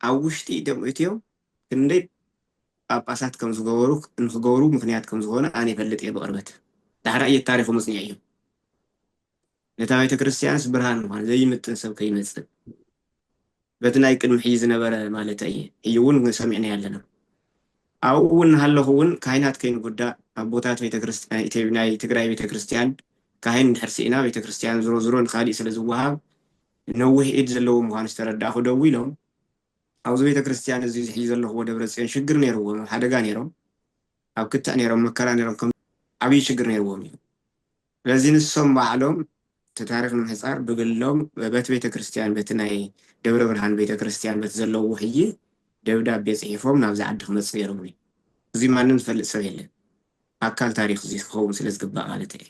ኣብ ውሽጢ ኢዶም እትዮም ክንደይ ጳጳሳት ከም ዝገበሩ ምክንያት ከም ዝኾነ ኣነ ይፈልጥ እየ ብቅርበት ዳሕራ እየ ታሪኹ መፅኒዕ እዩ ነታ ቤተ ክርስቲያንስ ብርሃን ምዃን ዘይምጥን ሰብ ከይመፅእ በቲ ናይ ቅድሚ ሕጂ ዝነበረ ማለት እየ ሕጂ እውን ሰሚዕና ያለና ኣብኡ እውን ሃለኹ እውን ካህናት ከይንጉዳእ ኣቦታት ቤተ ክርስቲያን ናይ ትግራይ ቤተ ክርስቲያን ካህን ድሕር ሲእና ቤተ ክርስቲያን ዝሮ ንካሊእ ስለ ዝወሃብ ነዊሕ ኢድ ዘለዎ ምዃኑ ዝተረዳእኹ ደው ኢሎም ኣብዚ ቤተ ክርስቲያን እዚ ሕጂ ዘለኽዎ ደብረፅዮን ሽግር ነይርዎም ሓደጋ ነይሮም ኣብ ክታእ ነይሮም መከራ ነይሮም ከም ዓብይ ሽግር ነይርዎም እዩ ስለዚ ንሶም ባዕሎም ታሪክ ንምሕፃር ብግሎም በቲ ቤተ ክርስቲያን በቲ ናይ ደብረ ብርሃን ቤተ ክርስቲያን በቲ ዘለዎ ሕጂ ደብዳቤ ፅሒፎም ናብዚ ዓዲ ክመፅእ ነይሮም እዩ እዚ ማንም ዝፈልጥ ሰብ የለን ኣካል ታሪክ እዚ ክኸውን ስለ ዝግባእ ማለት እዩ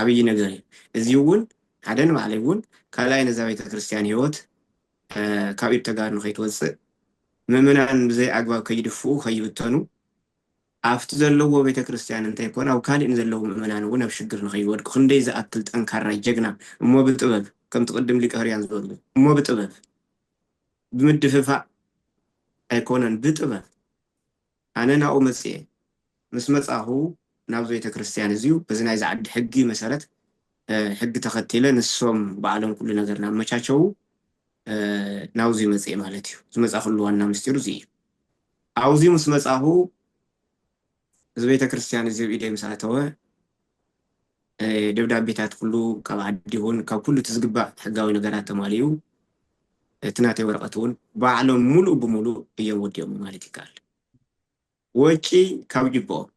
ዓብይ ነገር እዩ እዚ እውን ሓደ ንባዕለይ እውን ካልኣይ ነዛ ቤተ ክርስቲያን ሂወት ካብ ኢድ ተጋድኖ ከይትወፅእ ምእመናን ብዘይ ኣግባብ ከይድፍኡ ከይብተኑ ኣብቲ ዘለዎ ቤተ ክርስቲያን እንተይኮነ ኣብ ካሊእ ንዘለዉ ምእመናን እውን ኣብ ሽግር ንኸይወድቁ ክንደይ ዝኣክል ጠንካራ ጀግና እሞ ብጥበብ ከም ትቅድም ሊቀ ህርያን ዝበሉ እሞ ብጥበብ ብምድፍፋእ ኣይኮነን ብጥበብ ኣነ ናብኡ መፅአ ምስ መፃኹ ናብዚ ቤተ ክርስቲያን እዚዩ በዚ ናይ ዝዓዲ ሕጊ መሰረት ሕጊ ተኸቲለ ንሶም ባዕሎም ኩሉ ነገር ናመቻቸዉ ናብዚ መፅአ ማለት እዩ ዝመፃኹሉ ዋና ምስጢሩ እዚ እዩ ኣብዚ ምስ መፃኹ እዚ ቤተ ክርስቲያን እዚ ብኢደይ ምስ ኣተወ ደብዳቤታት ኩሉ ካብ ዓዲ ይኹን ካብ ኩሉ ትዝግባእ ሕጋዊ ነገራት ተማልዩ እቲ ናተይ ወረቐት እውን ባዕሎም ሙሉእ ብሙሉእ እዮም ወዲኦም ማለት ይከኣል ወጪ ካብ ጅብኦም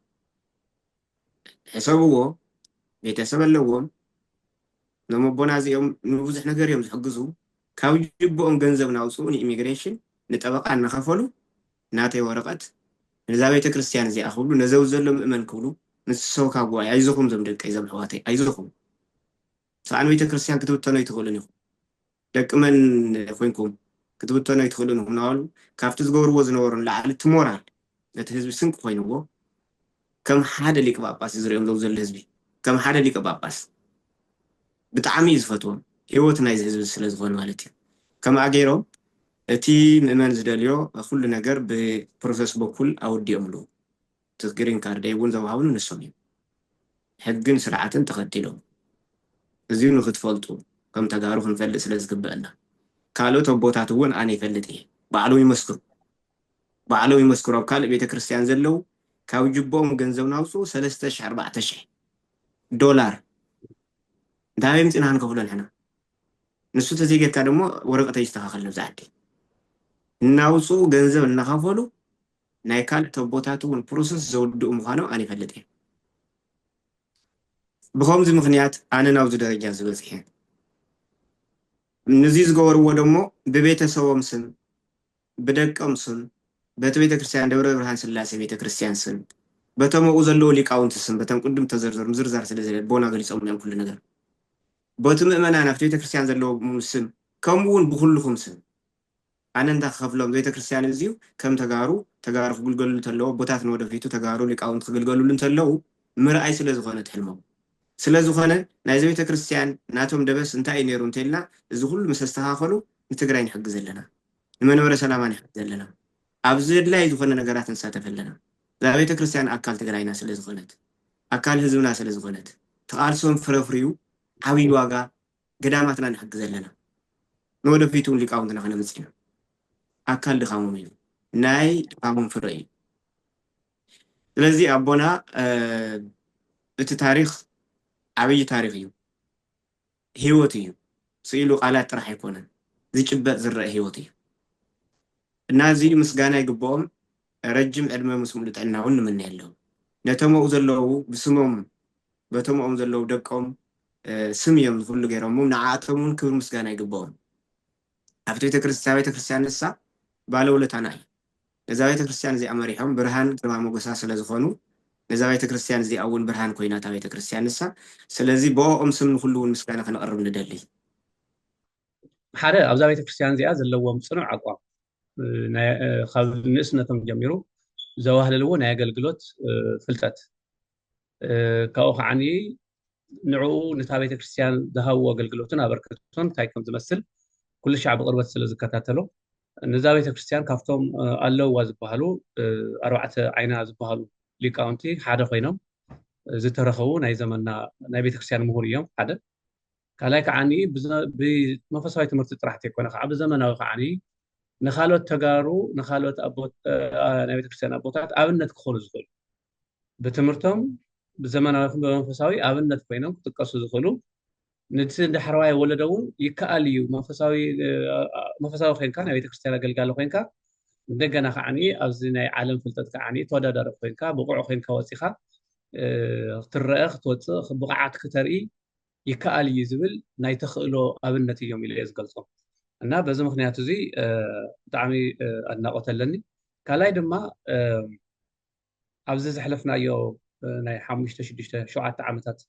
ሕሰብዎ ቤተሰብ ኣለዎም ነመቦና እዚኦም ንብዙሕ ነገር እዮም ዝሕግዙ ካብ ጅብኦም ገንዘብ ናውፅኡ ንኢሚግሬሽን ንጠበቃ እናኸፈሉ ናተይ ወረቐት ነዛ ቤተ ክርስቲያን እዚኣ ክብሉ ነዘው ዘሎ ምእመን ክብሉ ንስሰው ካብ ጉባኤ ኣይዞኹም ዞም ደቀይ ዞም ኣሕዋተይ ኣይዞኹም ሰኣን ቤተ ክርስቲያን ክትብተኖ ይትኽእሉን ኢኹም ደቂ መን ኮይንኩም ክትብተኖ ይትኽእሉን ኢኹም ናበሉ ካብቲ ዝገብርዎ ዝነበሩን ላዕሊ እቲ ሞራል ነቲ ህዝቢ ስንቂ ኮይንዎ ከም ሓደ ሊቀ ጳጳስ ዝሪኦም ዘው ዘሎ ህዝቢ ከም ሓደ ሊቀ ጳጳስ ብጣዕሚ እዩ ዝፈትዎም ሂወት ናይዚ ህዝቢ ስለ ዝኾነ ማለት እዩ ከምኣ ገይሮም እቲ ምእመን ዝደልዮ ኩሉ ነገር ብፕሮሰስ በኩል ኣውዲኦምሉ እቲ ግሪን ካርድ እውን ዘውሃብሉ ንሶም እዮም ሕግን ስርዓትን ተኸቲሎም እዚኡ ንክትፈልጡ ከም ተጋሩ ክንፈልጥ ስለ ዝግብአና ካልኦት ኣቦታት እውን ኣነ ይፈልጥ እየ ባዕሎም ይመስክሩ ኣብ ካልእ ቤተ ክርስቲያን ዘለው ካብ ጅቦኦም ገንዘብ ናውፅኡ 3,000-4,000 ዶላር እንታይ ምፅና ንከፍሎ ንሕና ንሱ ተዘይጌርካ ደሞ ወረቐተይ ይስተኻኸል ነብዚ ዓዲ እናውፅኡ ገንዘብ እናኸፈሉ ናይ ካልኦት ኣቦታት እውን ፕሮሰስ ዘውድኡ ምዃኖም ኣነ ይፈልጥ እየ ብኸምዚ ምክንያት ኣነ ናብዚ ደረጃ ዝበፅሐ ነዚ ዝገበርዎ ደሞ ብቤተሰቦም ስም ብደቆም ስም በቲ ቤተ ክርስቲያን ደብረ ብርሃን ስላሴ ቤተ ክርስቲያን ስም በተምኡ ዘለዎ ሊቃውንቲ ስም በተም ቅድም ተዘርዘሩ ምዝርዛር ስለዘለ ቦና ገሊፆም እዮም ኩሉ ነገር በቲ ምእመናን ኣብቲ ቤተ ክርስቲያን ዘለዎ ስም ከምኡውን ብኩልኩም ስም ኣነ እንታ ክኸፍሎም ቤተ ክርስቲያን እዚዩ ከም ተጋሩ ክግልገሉ እንተለዎ ቦታት ንወደፊቱ ተጋሩ ሊቃውንቲ ክግልገሉሉ እንተለው ምርኣይ ስለ ዝኾነ ትሕልሞም ስለ ዝኾነ ናይዚ ቤተ ክርስቲያን ናቶም ደበስ እንታይ እዩ ነይሩ እንተኢልና እዚ ኩሉ ምስ ዝተኻኸሉ ንትግራይ ንሕግዝ ኣለና ንመንበረ ሰላማ ንሕግዝ ኣለና ኣብዚ ድላይ ዝኾነ ነገራት ንሳተፍ ኣለና እዛ ቤተ ክርስቲያን ኣካል ትግራይና ስለ ዝኾነት ኣካል ህዝብና ስለ ዝኾነት ተቓልሶም ፍረፍርዩ ዓብዪ ዋጋ ገዳማትና ንሕግዝ ኣለና ንወደፊቱ ሊቃውንትና ክነምፅእ ኢና ኣካል ድኻሞም እዩ ናይ ድኻሞም ፍረ እዩ ስለዚ ኣቦና እቲ ታሪክ ዓብዪ ታሪክ እዩ ሂወት እዩ ስኢሉ ቃላት ጥራሕ ኣይኮነን ዝጭበጥ ዝረአ ሂወት እዩ እና እዚ ምስጋና ይግብኦም ረጅም ዕድመ ምስ ሙሉእ ጥዕና እውን ንምነ ኣለዉ ነቶምኡ ዘለዉ ብስሞም በቶምኦም ዘለዉ ደቆም ስም እዮም ዝኩሉ ገይሮሞም ንዓኣቶም እውን ክብሪ ምስጋና ይግብኦም ኣብቲ ቤተ ክርስቲያን ንሳ ባለውለታና እዩ ነዛ ቤተ ክርስቲያን እዚኣ መሪሖም ብርሃን ግርማ ሞገሳ ስለ ዝኾኑ ነዛ ቤተ ክርስቲያን እዚኣ እውን ብርሃን ኮይና እታ ቤተ ክርስቲያን ንሳ ስለዚ ብኦም ስም ንኩሉ እውን ምስጋና ክነቕርብ ንደሊ ሓደ ኣብዛ ቤተ ክርስቲያን እዚኣ ዘለዎም ፅኑዕ ኣቋም ካብ ንእስነቶም ጀሚሩ ዘዋህልልዎ ናይ ኣገልግሎት ፍልጠት ካብኡ ከዓኒ ንዕኡ ነታ ቤተ ክርስቲያን ዝሃብዎ ኣገልግሎትን ኣበርክቶን እንታይ ከም ዝመስል ኩሉ ሻዕ ብቅርበት ስለ ዝከታተሎ ነዛ ቤተ ክርስቲያን ካብቶም ኣለውዋ ዝበሃሉ 4 ዓይና ዝበሃሉ ሊቃውንቲ ሓደ ኮይኖም ዝተረኸቡ ናይ ዘመንና ናይ ቤተ ክርስቲያን ምሁር እዮም ሓደ ካልኣይ ከዓኒ ብመንፈሳዊ ትምህርቲ ጥራሕቲ ኣይኮነ ከዓ ብዘመናዊ ከዓኒ ንኻልኦት ተጋሩ ንኻልኦት ናይ ቤተ ክርስቲያን ኣቦታት ኣብነት ክኾኑ ዝኽእሉ ብትምህርቶም ብዘመናዊ ብመንፈሳዊ ኣብነት ኮይኖም ክጥቀሱ ዝኽእሉ ነቲ እንዳሕረዋይ ወለዶ እውን ይከኣል እዩ መንፈሳዊ ኮይንካ ናይ ቤተ ክርስቲያን ኣገልጋሊ ኮይንካ እንደገና ከዓኒ ኣብዚ ናይ ዓለም ፍልጠት ከዓኒ ተወዳዳሪ ኮይንካ ብቑዕ ኮይንካ ወፂኻ ክትረአ ክትወፅእ ብቕዓት ክተርኢ ይከኣል እዩ ዝብል ናይ ተኽእሎ ኣብነት እዮም ኢለ ዝገልፆም እና በዚ ምክንያት እዚ ብጣዕሚ ኣድናቆት ኣለኒ ካልኣይ ድማ ኣብዚ ዘሕለፍናዮ ናይ 5-6-7 ዓመታት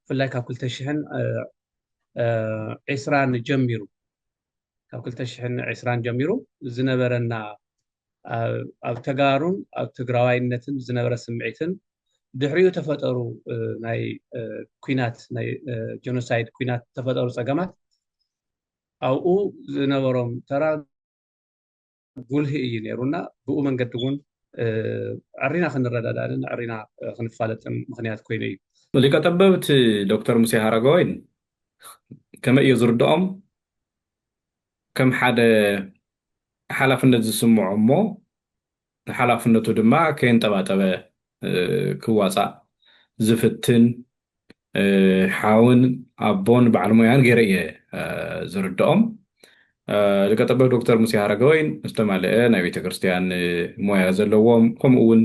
ብፍላይ ካብ 2020 ጀሚሩ ካብ 2020 ጀሚሩ ዝነበረና ኣብ ተጋሩን ኣብ ትግራዋይነትን ዝነበረ ስምዒትን ድሕሪኡ ተፈጠሩ ናይ ኩናት ናይ ጀኖሳይድ ኩናት ተፈጠሩ ፀገማት ኣብኡ ዝነበሮም ተራ ጉልህ እዩ ነይሩና ብኡ መንገዲ እውን ዕሪና ክንረዳዳእን ዕሪና ክንፋለጥን ምክንያት ኮይኑ እዩ ሊቀ ጠበብት ዶክተር ሙሴ ሃረጋወይን ከመይ እዩ ዝርድኦም ከም ሓደ ሓላፍነት ዝስምዖ እሞ ሓላፍነቱ ድማ ከየንጠባጠበ ክዋፃእ ዝፍትን ሓውን ኣቦን በዓል ሞያን ገይረ እየ ዝርድኦም ልቀጠበብ ዶክተር ሙሴ ሃረገወይን ዝተማልአ ናይ ቤተክርስትያን ሞያ ዘለዎም ከምኡ እውን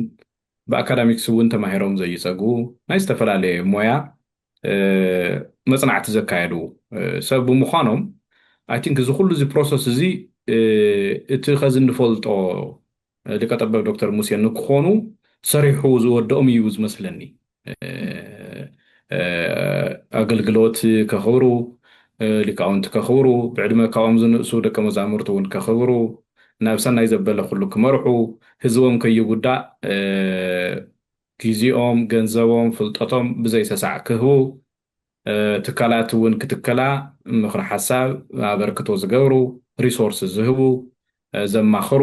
ብኣካዳሚክስ እውን ተማሂሮም ዘይፀግቡ ናይ ዝተፈላለየ ሞያ መፅናዕቲ ዘካየዱ ሰብ ብምዃኖም ኣይ ቲንክ እዚ ኩሉ እዚ ፕሮሰስ እዚ እቲ ኸዚ እንፈልጦ ልቀጠበብ ዶክተር ሙሴ ንክኾኑ ሰሪሑ ዝወደኦም እዩ ዝመስለኒ ኣገልግሎት ከኽብሩ ሊቃውንቲ ከኽብሩ ብዕድመ ካብኦም ዝንእሱ ደቀ መዛሙርቲ እውን ከኽብሩ ናብ ሰናይ ዘበለ ኩሉ ክመርሑ ህዝቦም ከይጉዳእ ጊዜኦም ገንዘቦም ፍልጠቶም ብዘይሰሳዕ ክህቡ ትካላት እውን ክትከላ ምኽሪ ሓሳብ ኣበርክቶ ዝገብሩ ሪሶርስ ዝህቡ ዘማኽሩ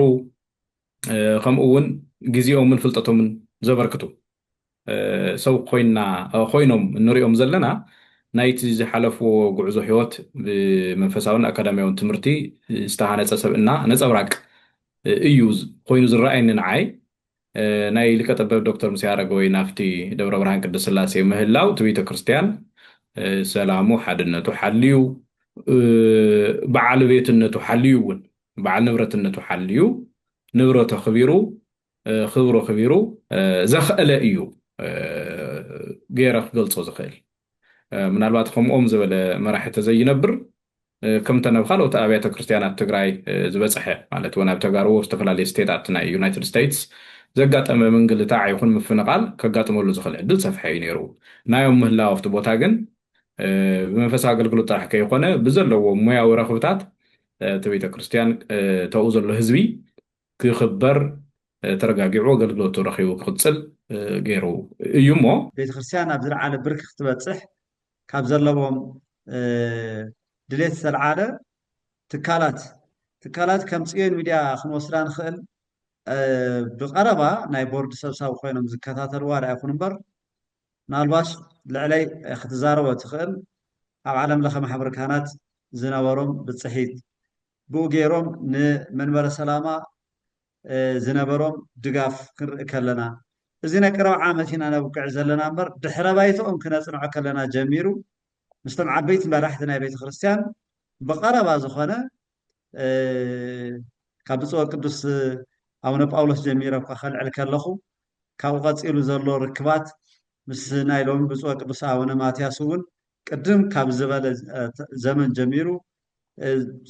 ከምኡ እውን ጊዜኦምን ፍልጠቶምን ዘበርክቱ ሰው ኮይኖም እንሪኦም ዘለና ናይቲ ዝሓለፍዎ ጉዕዞ ህይወት ብመንፈሳውን ኣካዳሚያውን ትምህርቲ ዝተሃነፀ ሰብእና ነፀብራቅ እዩ ኮይኑ ዝረኣየኒ ንዓይ ናይ ልቀጠበብ ዶክተር ሙሴ ሃረገወይ ናፍቲ ደብረ ብርሃን ቅድስት ስላሴ ምህላው እቲ ቤተ ክርስቲያን ሰላሙ ሓድነቱ ሓልዩ በዓል ቤትነቱ ሓልዩ እውን በዓል ንብረትነቱ ሓልዩ ንብረቱ ኸቢሩ ክብሮ ኸቢሩ ዘኽእለ እዩ ገይረ ክገልጾ ዝኽእል ምናልባት ከምኦም ዝበለ መራሒ ተዘይነብር ከም ተነብ ካልኦት ኣብያተ ክርስቲያናት ትግራይ ዝበፅሐ ማለት እውን ኣብ ተጋርቦ ዝተፈላለየ ስቴታት ናይ ዩናይትድ ስቴትስ ዘጋጠመ ምንግልታዕ ይኹን ምፍንቓል ከጋጥመሉ ዝኽእል ዕድል ሰፊሐ እዩ ነይሩ ናዮም ምህላው ኣብቲ ቦታ ግን ብመንፈሳዊ ኣገልግሎት ጥራሕ ከይኮነ ብዘለዎ ሞያዊ ረኽብታት እቲ ቤተ ክርስቲያን ተብኡ ዘሎ ህዝቢ ክኽበር ተረጋጊዑ ኣገልግሎቱ ረኺቡ ክቕፅል ገይሩ እዩ እሞ ቤተክርስትያን ኣብ ዝለዓለ ብርኪ ክትበፅሕ ካብ ዘለዎም ድሌት ዝተለዓለ ትካላት ከም ፅዮን ሚድያ ክንወስዳ ንኽእል ብቐረባ ናይ ቦርድ ሰብሳቢ ኮይኖም ዝከታተልዋ ዳ ይኹን እምበር ምናልባሽ ልዕለይ ክትዛረቦ ትኽእል ኣብ ዓለም ለኸ ማሕበር ካህናት ዝነበሮም ብፅሒት ብኡ ገይሮም ንመንበረ ሰላማ ዝነበሮም ድጋፍ ክንርኢ ከለና እዚ ናይ ቀረባ ዓመት ኢና ነብቅዕ ዘለና እምበር ድሕረ ባይትኦም ክነፅንዖ ከለና ጀሚሩ ምስቶም ዓበይቲ መራሕቲ ናይ ቤተ ክርስቲያን ብቐረባ ዝኾነ ካብ ብፁዕ ቅዱስ ኣቡነ ጳውሎስ ጀሚረ እኳ ከልዕል ከለኹ ካብኡ ቀፂሉ ዘሎ ርክባት ምስ ናይ ሎሚ ብፁዕ ቅዱስ ኣቡነ ማትያስ እውን ቅድም ካብ ዝበለ ዘመን ጀሚሩ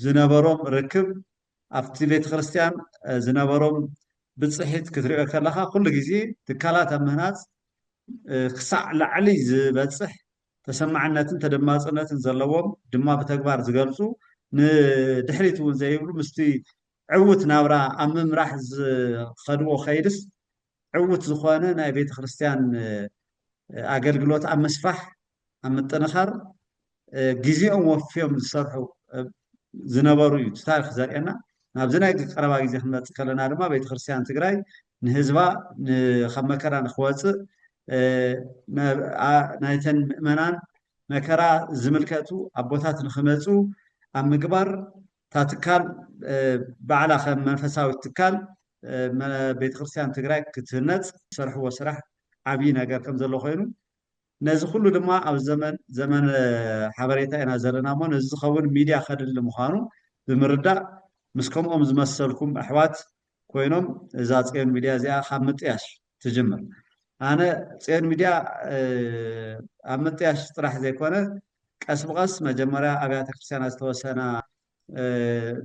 ዝነበሮም ርክብ ኣብቲ ቤተ ክርስቲያን ዝነበሮም ብፅሒት ክትሪኦ ከለኻ ኩሉ ግዜ ትካላት ኣብ ምህናፅ ክሳዕ ላዕሊ ዝበፅሕ ተሰማዕነትን ተደማፅነትን ዘለዎም ድማ ብተግባር ዝገልፁ ንድሕሪት እውን ዘይብሉ ምስቲ ዕውት ናብራ ኣብ ምምራሕ ዝኸድዎ ከይድስ ዕውት ዝኾነ ናይ ቤተ ክርስቲያን ኣገልግሎት ኣብ ምስፋሕ ኣብ ምጥንኻር ግዜኦም ወፊዮም ዝሰርሑ ዝነበሩ እዩ ታሪክ ዘርእየና ናብዚ ናይ ቀረባ ግዜ ክንመፅእ ከለና ድማ ቤተ ክርስቲያን ትግራይ ንህዝባ ካብ መከራ ንክወፅእ ናይተን ምእመናን መከራ ዝምልከቱ ኣቦታት ንክመፁ ኣብ ምግባር እታ ትካል ባዕላ ከም መንፈሳዊ ትካል ቤተክርስትያን ትግራይ ክትህነፅ ዝሰርሕዎ ስራሕ ዓብዪ ነገር ከም ዘሎ ኮይኑ ነዚ ኩሉ ድማ ኣብ ዘመን ሓበሬታ ኢና ዘለና እሞ ነዚ ዝኸውን ሚድያ ከድሊ ምዃኑ ብምርዳእ ምስ ከምኦም ዝመሰልኩም ኣሕዋት ኮይኖም እዛ ፅዮን ሚድያ እዚኣ ካብ ምጥያሽ ትጅምር ኣነ ፅዮን ሚድያ ኣብ ምጥያሽ ጥራሕ ዘይኮነ ቀስ ብቐስ መጀመርያ ኣብያተ ክርስቲያናት ዝተወሰና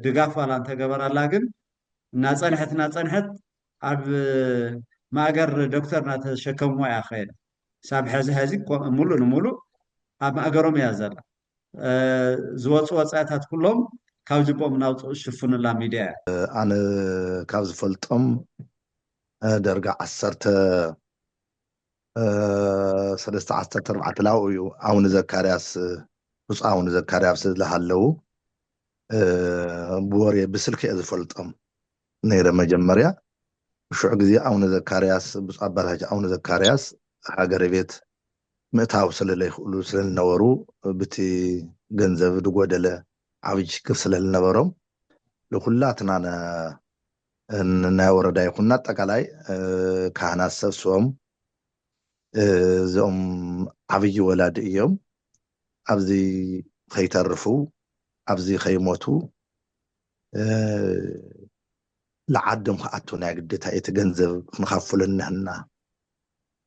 ድጋፍ ዋላ እንተገበራላ ግን እናፀንሐት ኣብ ማእገር ዶክተር እናተሸከምዋ እያ ከይዳ ሳብ ሕዚ ሙሉእ ንሙሉእ ኣብ ማእገሮም እያ ዘላ ዝወፁ ወፃኢታት ኩሎም ካብ ጅቦም ናውፅኡ ዝሽፍኑላ ሚድያ እያ ኣነ ካብ ዝፈልጦም ደርጋ 1314 ላው እዩ ኣቡነ ዘካርያስ ብፁዕ ኣቡነ ዘካርያስ ዝሃለው ብወሬ ብስልኪ እየ ዝፈልጦም ነይረ መጀመርያ ብሽዑ ግዜ ኣቡነ ዘካርያስ ብፁዕ ኣባላጅ ኣቡነ ዘካርያስ ሃገረ ቤት ምእታው ስለለይኽእሉ ስለዝነበሩ ብቲ ገንዘብ ዝጎደለ ዓብይ ችግር ስለዝነበሮም ንኩላትና ናይ ወረዳ ይኹን ኣጠቃላይ ካህናት ሰብስቦም እዞም ዓብይ ወላዲ እዮም ኣብዚ ከይተርፉ ኣብዚ ከይሞቱ ለዓዶም ከኣቱ ናይ ግዴታ እቲ ገንዘብ ክንካፍሎ ንህና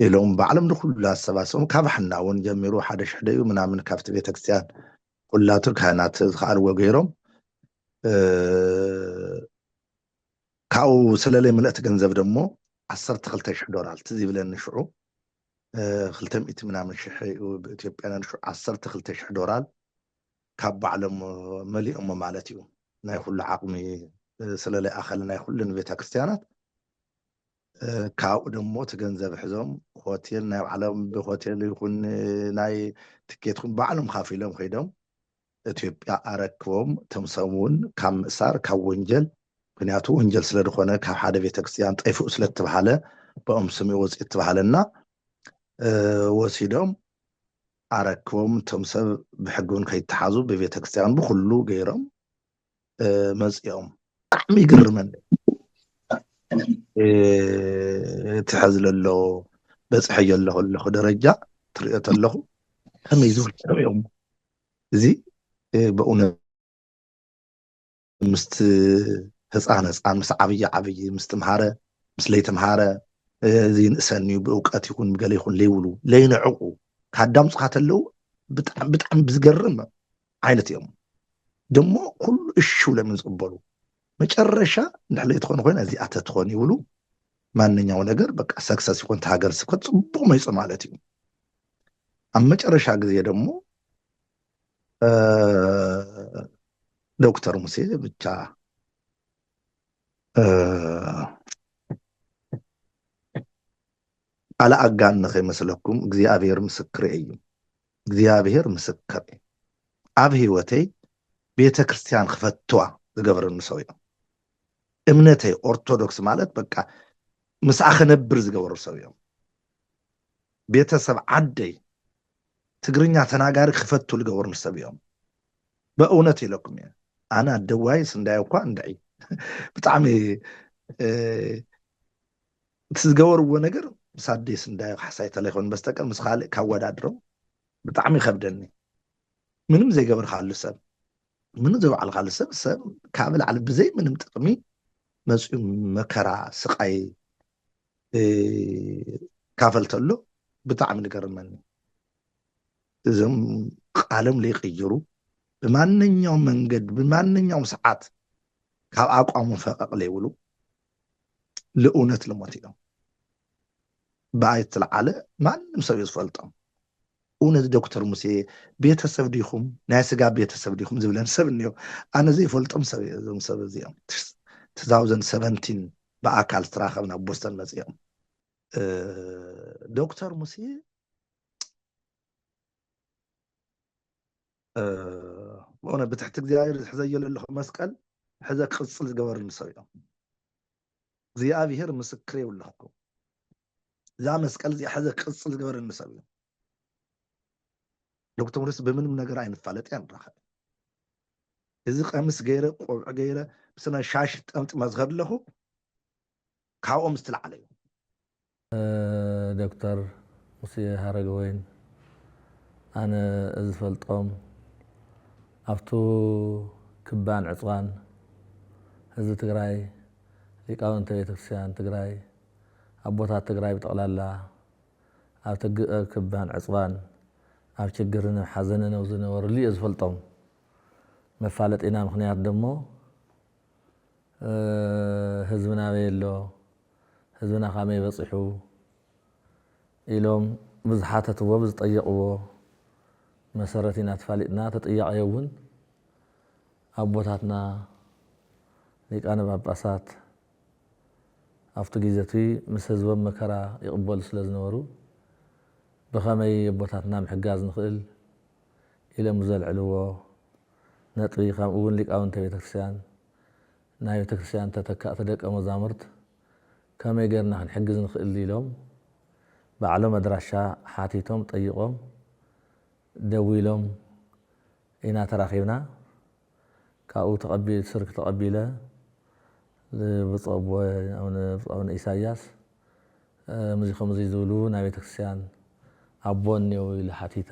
ኢሎም ባዕሎም ንኩሉ ኣሰባሰቦም ካብ ሓና እውን ጀሚሩ ሓደ ሽሕደ እዩ ምናምን ካብቲ ቤተክርስትያን ኩላቱ ካህናት ዝከኣልዎ ገይሮም ካብኡ ስለለይ ምልእቲ ገንዘብ ደሞ 12,000 ዶላር ትዝብለኒ ሽዑ 200 ምናምን ሽሕ ብኢትዮጵያ 12,000 ዶላር ካብ ባዕሎም መሊኦም ማለት እዩ ናይ ኩሉ ዓቅሚ ስለለይ ኣኸል ናይ ኩሉን ቤተክርስትያናት ካብኡ ደሞ እቲ ገንዘብ ሒዞም ሆቴል ናይ ባዕሎም ብሆቴል ይኹን ናይ ትኬት ይኹን ባዕሎም ካፊሎም ከይዶም ኢትዮጵያ ኣረክቦም እቶም ሰብ እውን ካብ ምእሳር ካብ ወንጀል ምክንያቱ ወንጀል ስለ ዝኾነ ካብ ሓደ ቤተክርስትያን ጠይፉ ስለተባሃለ ብኦም ስም ወፂእ ተባሃለና ወሲዶም ኣረክቦም እቶም ሰብ ብሕጊ እውን ከይተሓዙ ብቤተክርስትያን ብኩሉ ገይሮም መፅኦም ብጣዕሚ ይግርመኒ ትሕዝ ለሎ በፅሐዮ ኣለኹ ደረጃ ትሪኦ ኣለኹ ከመይ ዝውልቀው እዮም እዚ በእውነት ምስቲ ህፃን ምስ ዓብይ ምስ ተምሃረ ምስ ለይተምሃረ እዚ ንእሰኒ ብእውቀት ይኹን ገለ ይኹን ለይብሉ ለይንዕቁ ካዳምፅካ ተለው ብጣዕሚ ብዝገርም ዓይነት እዮም ደሞ ኩሉ እሺ ብሎም ዝቕበሉ መጨረሻ ንሕለይ ትኾን ኮይና እዚኣ ተትኾን ይብሉ ማንኛው ነገር በቃ ሰክሰስ ይኮን ተሃገር ስኮት ጽቡቕ መይጽ ማለት እዩ ኣብ መጨረሻ ግዜ ደሞ ዶክተር ሙሴ ብቻ على أجان نخي مسلكم እግዚአብሔር ምስክር እዩ እግዚአብሔር ምስክር ኣብ ህይወተይ ቤተ ክርስቲያን ክፈትዋ ዝገበረኒ ሰው እዩ እምነተይ ኦርቶዶክስ ማለት በቃ ምስኣ ክነብር ዝገበሩ ሰው እዩ ቤተሰብ ዓደይ ትግርኛ ተናጋሪ ክፈቱ ዝገበሩ ሰብ እዮም በእውነት ኢለኩም ኣና ደዋይ ስንዳይ እኳ እንዳይ ብጣዕሚ ትዝገበርዎ ነገር ሳዲስ እንዳይ ሓሳይ ተለይኹን በስተቀር ምስ ካልእ ካወዳድረው ብጣዕሚ ይከብደኒ ምንም ዘይገበር ካሉ ሰብ ምንም ዘይባዕል ካሉ ሰብ ካብ ላዕሊ ብዘይ ምንም ጥቕሚ መፅኡ መከራ ስቃይ ካፈልተሎ ብጣዕሚ ንገርመኒ እዞም ቃሎም ለይቅይሩ በማንኛውም መንገድ በማንኛውም ሰዓት ካብ አቋሙ ፈቀቅ ለይብሉ ለእውነት ለሞት እዮም ባይት ለዓለ ማንም ሰው ይፈልጦም እውነት ዶክተር ሙሴ ቤተሰብ ዲኹም ናይ ስጋ ቤተሰብ ዲኹም ዝብለን ሰብ እንዮ ኣነ ዘይፈልጦም ሰብ እዞም ሰብ እዚኦም 2017 በአካል ተራኸብና ቦስተን መፅኦም ዶክተር ሙሴ وانا بتحت እግዚአብሔር ሕዘየለ ለኹ መስቀል ሕዘ ቅጽል ዝገበርኒ ሰብ እዮም እግዚአብሔር ምስክር ይውለኹ ዛ መስቀል እዚ ሕዘ ቅጽል ዝገበርኒ ሰብ እዮም ዶክተር ሙሴ በምንም ነገር አይንፋለጥ ያንራኸ እዚ ቀምስ ገይረ ቆብዕ ገይረ ብስነ ሻሽ ጠምጥ መዝኸር ለኹ ካብኦም ዝተልዓለ እዩ ዶክተር ሙሴ ሃረገወይን ኣነ ዝፈልጦም ኣብቱ ክባን ዕፅዋን ህዝቢ ትግራይ ሊቃውንተ ቤተክርስትያን ትግራይ ኣቦታት ትግራይ ብጠቕላላ ኣብ ክባን ዕፅዋን ኣብ ችግርን ሓዘንን ዝነበሩሉ እየ ዝፈልጦም መፋለጢና ምክንያት ደሞ ህዝብና በየሎ ህዝብና ከመይ በፂሑ ኢሎም ብዝሓተትዎ ብዝጠየቕዎ መሰረቲና ተፋሊጥና ተጠያቂ እውን ኣቦታትና ሊቃነ ጳጳሳት ኣብቲ ግዜቲ ምስ ህዝቦም መከራ ይቕበሉ ስለ ዝነበሩ ብኸመይ ኣቦታትና ምሕጋዝ ንኽእል ኢሎም ዘልዕልዎ ነጥቢ ከምኡ እውን ሊቃውንተ ቤተክርስትያን ናይ ቤተክርስትያን ተተካእቲ ደቀ መዛሙርት ከመይ ጌርና ክንሕግዝ ንኽእል ኢሎም ባዕሎም ኣድራሻ ሓቲቶም ጠይቆም ደው ኢሎም ኢና ተራኺብና ካብኡ ተቐቢል ስርክ ተቐቢለ ብፀቦ ኣቡነ ኢሳያስ ምዚ ከምዚ ዝብሉ ናይ ቤተክርስትያን ኣቦኔው ኢሉ ሓቲተ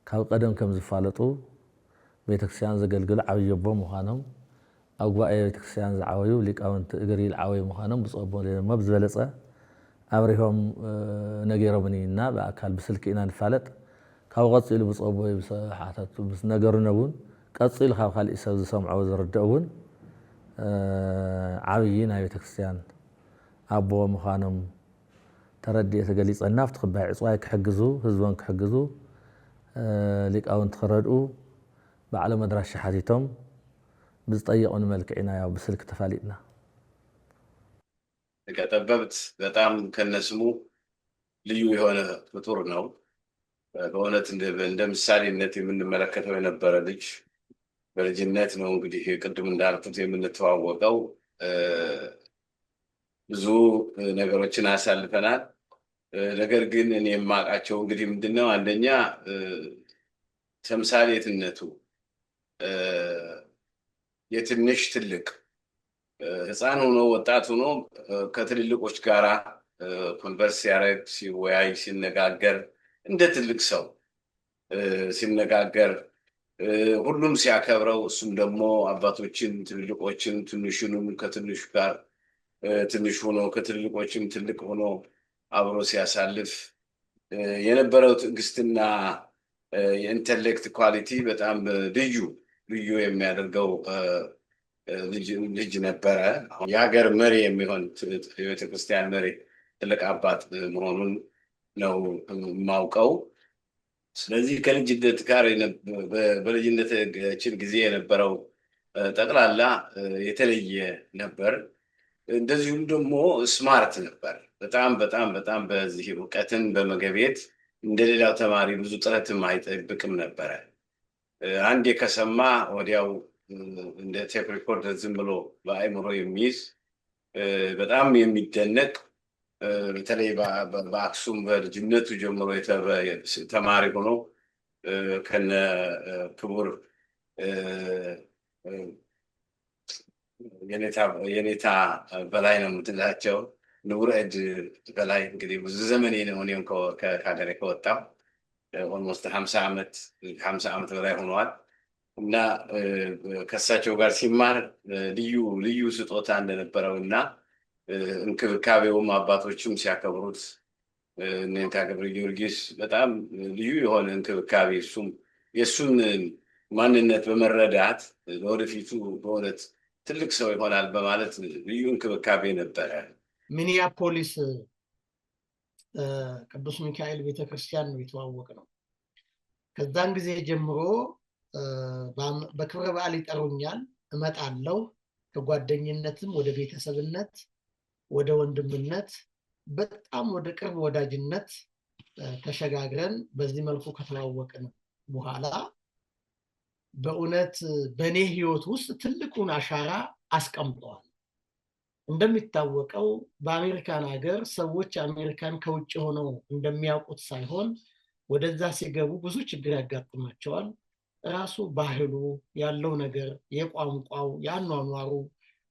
ካብ ቀደም ከም ዝፋለጡ ቤተክርስቲያን ዘገልግሉ ዓብይ ኣቦ ምዃኖም ኣብ ጉባኤ ቤተክርስቲያን ዝዓወዩ ሊቃውንቲ እግሪ ዝዓወዩ ምዃኖም ብፁዕ ኣቦ ደሞ ብዝበለፀ ኣብሪሆም ነጊሮምኒና ብኣካል ብስልኪ ኢና ንፋለጥ ካብ ቀፂሉ ብፁዕ ኣቦ ብሰሓተቱ ምስ ነገሩን እውን ቀፂሉ ካብ ካልእ ሰብ ዝሰምዖ ዝርድእ እውን ዓብይ ናይ ቤተክርስቲያን ኣቦ ምዃኖም ተረዲእ ተገሊፀና ኣብቲ ክባይ ዕፅዋይ ክሕግዙ ህዝቦም ክሕግዙ ሊቃውንቲ ክረድኡ ባዕሎም ኣድራሻ ሓቲቶም ብዝጠየቁን መልክዕና ያው ብስልክ ተፋሊጥና ጠበብት በጣም ከነስሙ ልዩ የሆነ ፍጡር ነው። በእውነት እንደ ምሳሌነት የምንመለከተው የነበረ ልጅ በልጅነት ነው እንግዲህ ቅድም እንዳልኩት የምንተዋወቀው ብዙ ነገሮችን አሳልፈናል። ነገር ግን እኔ የማውቃቸው እንግዲህ ምንድነው አንደኛ ተምሳሌትነቱ የትንሽ ትልቅ ህፃን ሆኖ ወጣት ሆኖ ከትልልቆች ጋራ ኮንቨርስ ሲያደርግ ሲወያይ ሲነጋገር እንደ ትልቅ ሰው ሲነጋገር ሁሉም ሲያከብረው እሱም ደግሞ አባቶችን ትልልቆችን ትንሹንም ከትንሹ ጋር ትንሽ ሆኖ ከትልልቆችም ትልቅ ሆኖ አብሮ ሲያሳልፍ የነበረው ትዕግስትና የኢንተሌክት ኳሊቲ በጣም ልዩ የሚያደርገው ልጅ ነበረ። የሀገር መሪ የሚሆን የቤተክርስቲያን መሪ ትልቅ አባት መሆኑን ነው የማውቀው። ስለዚህ ከልጅነት ጋር በልጅነታችን ጊዜ የነበረው ጠቅላላ የተለየ ነበር። እንደዚሁም ደግሞ ስማርት ነበር። በጣም በዚህ እውቀትን በመገቤት እንደሌላው ተማሪ ብዙ ጥረትም አይጠብቅም ነበረ። አንዴ ከሰማ ወዲያው እንደ ቴፕ ሪኮርደር ዝም ብሎ በአእምሮ የሚይዝ በጣም የሚደነቅ በተለይ በአክሱም በልጅነቱ ጀምሮ ተማሪ ሆኖ ከነ ክቡር የኔታ በላይ ነው የምትላቸው ንቡረ እድ በላይ እንግዲህ ብዙ ዘመኔ ነው እኔም ከሀገሬ ከወጣሁ ኦልሞስት 50 ዓመት በላይ ሆነዋል እና ከእሳቸው ጋር ሲማር ልዩ ስጦታ እንደነበረው እና እንክብካቤውም አባቶችም ሲያከብሩት ኔታ ገብረ ጊዮርጊስ በጣም ልዩ የሆነ እንክብካቤ የእሱን ማንነት በመረዳት ለወደፊቱ በእውነት ትልቅ ሰው ይሆናል በማለት ልዩ እንክብካቤ ነበረ። ሚኒያፖሊስ ቅዱስ ሚካኤል ቤተክርስቲያን ነው የተዋወቅነው። ከዛን ጊዜ ጀምሮ በክብረ በዓል ይጠሩኛል፣ እመጣለሁ። ከጓደኝነትም ወደ ቤተሰብነት ወደ ወንድምነት በጣም ወደ ቅርብ ወዳጅነት ተሸጋግረን በዚህ መልኩ ከተዋወቅን በኋላ በእውነት በእኔ ህይወት ውስጥ ትልቁን አሻራ አስቀምጠዋል። እንደሚታወቀው በአሜሪካን ሀገር ሰዎች አሜሪካን ከውጭ ሆነው እንደሚያውቁት ሳይሆን ወደዛ ሲገቡ ብዙ ችግር ያጋጥማቸዋል። ራሱ ባህሉ ያለው ነገር የቋንቋው የአኗኗሩ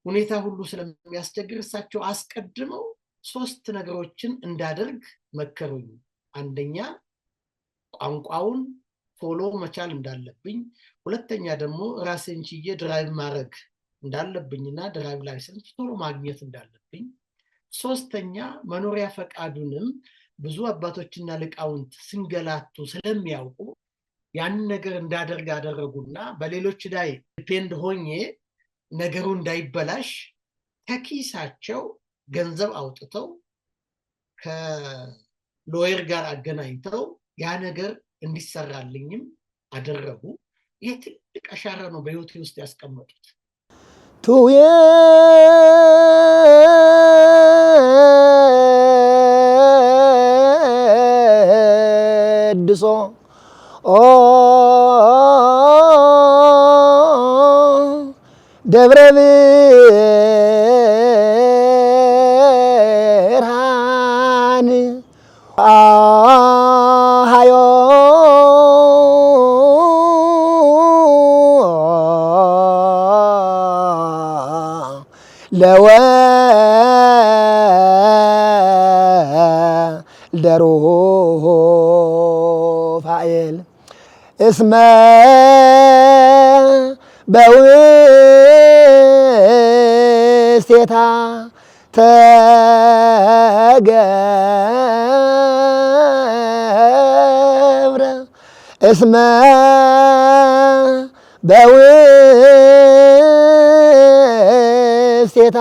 ሁኔታ ሁሉ ስለሚያስቸግር እሳቸው አስቀድመው 3 ነገሮችን እንዳደርግ መከሩኝ። አንደኛ ቋንቋውን ፎሎ መቻል እንዳለብኝ፣ ሁለተኛ ደግሞ ራሴን ችዬ ድራይቭ ማድረግ እንዳለብኝና ድራይቭ ላይሰንስ ቶሎ ማግኘት እንዳለብኝ፣ ሶስተኛ መኖሪያ ፈቃዱንም ብዙ አባቶችና ሊቃውንት ሲንገላቱ ስለሚያውቁ ያንን ነገር እንዳደርግ አደረጉና በሌሎች ላይ ዲፔንድ ሆኜ ነገሩ እንዳይበላሽ ከኪሳቸው ገንዘብ አውጥተው ከሎየር ጋር አገናኝተው ያ ነገር እንዲሰራልኝም አደረጉ። ይህ ትልቅ አሻራ ነው በህይወቴ ውስጥ ያስቀመጡት። ድሶ ደብረ ብርሃን ሃዮ ለወልደ ሩህ እስመ በውስቴታ ተገብረ እስመ በውስቴታ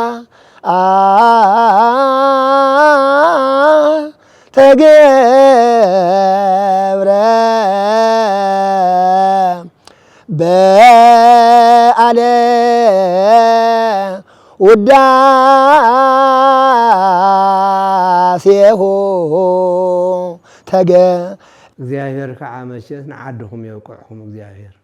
ተገብረ በአለ ውዳሴሁ ተገ እግዚአብሔር ከዓ መቼስ ንዓድኹም የውቅዕኹም እግዚአብሔር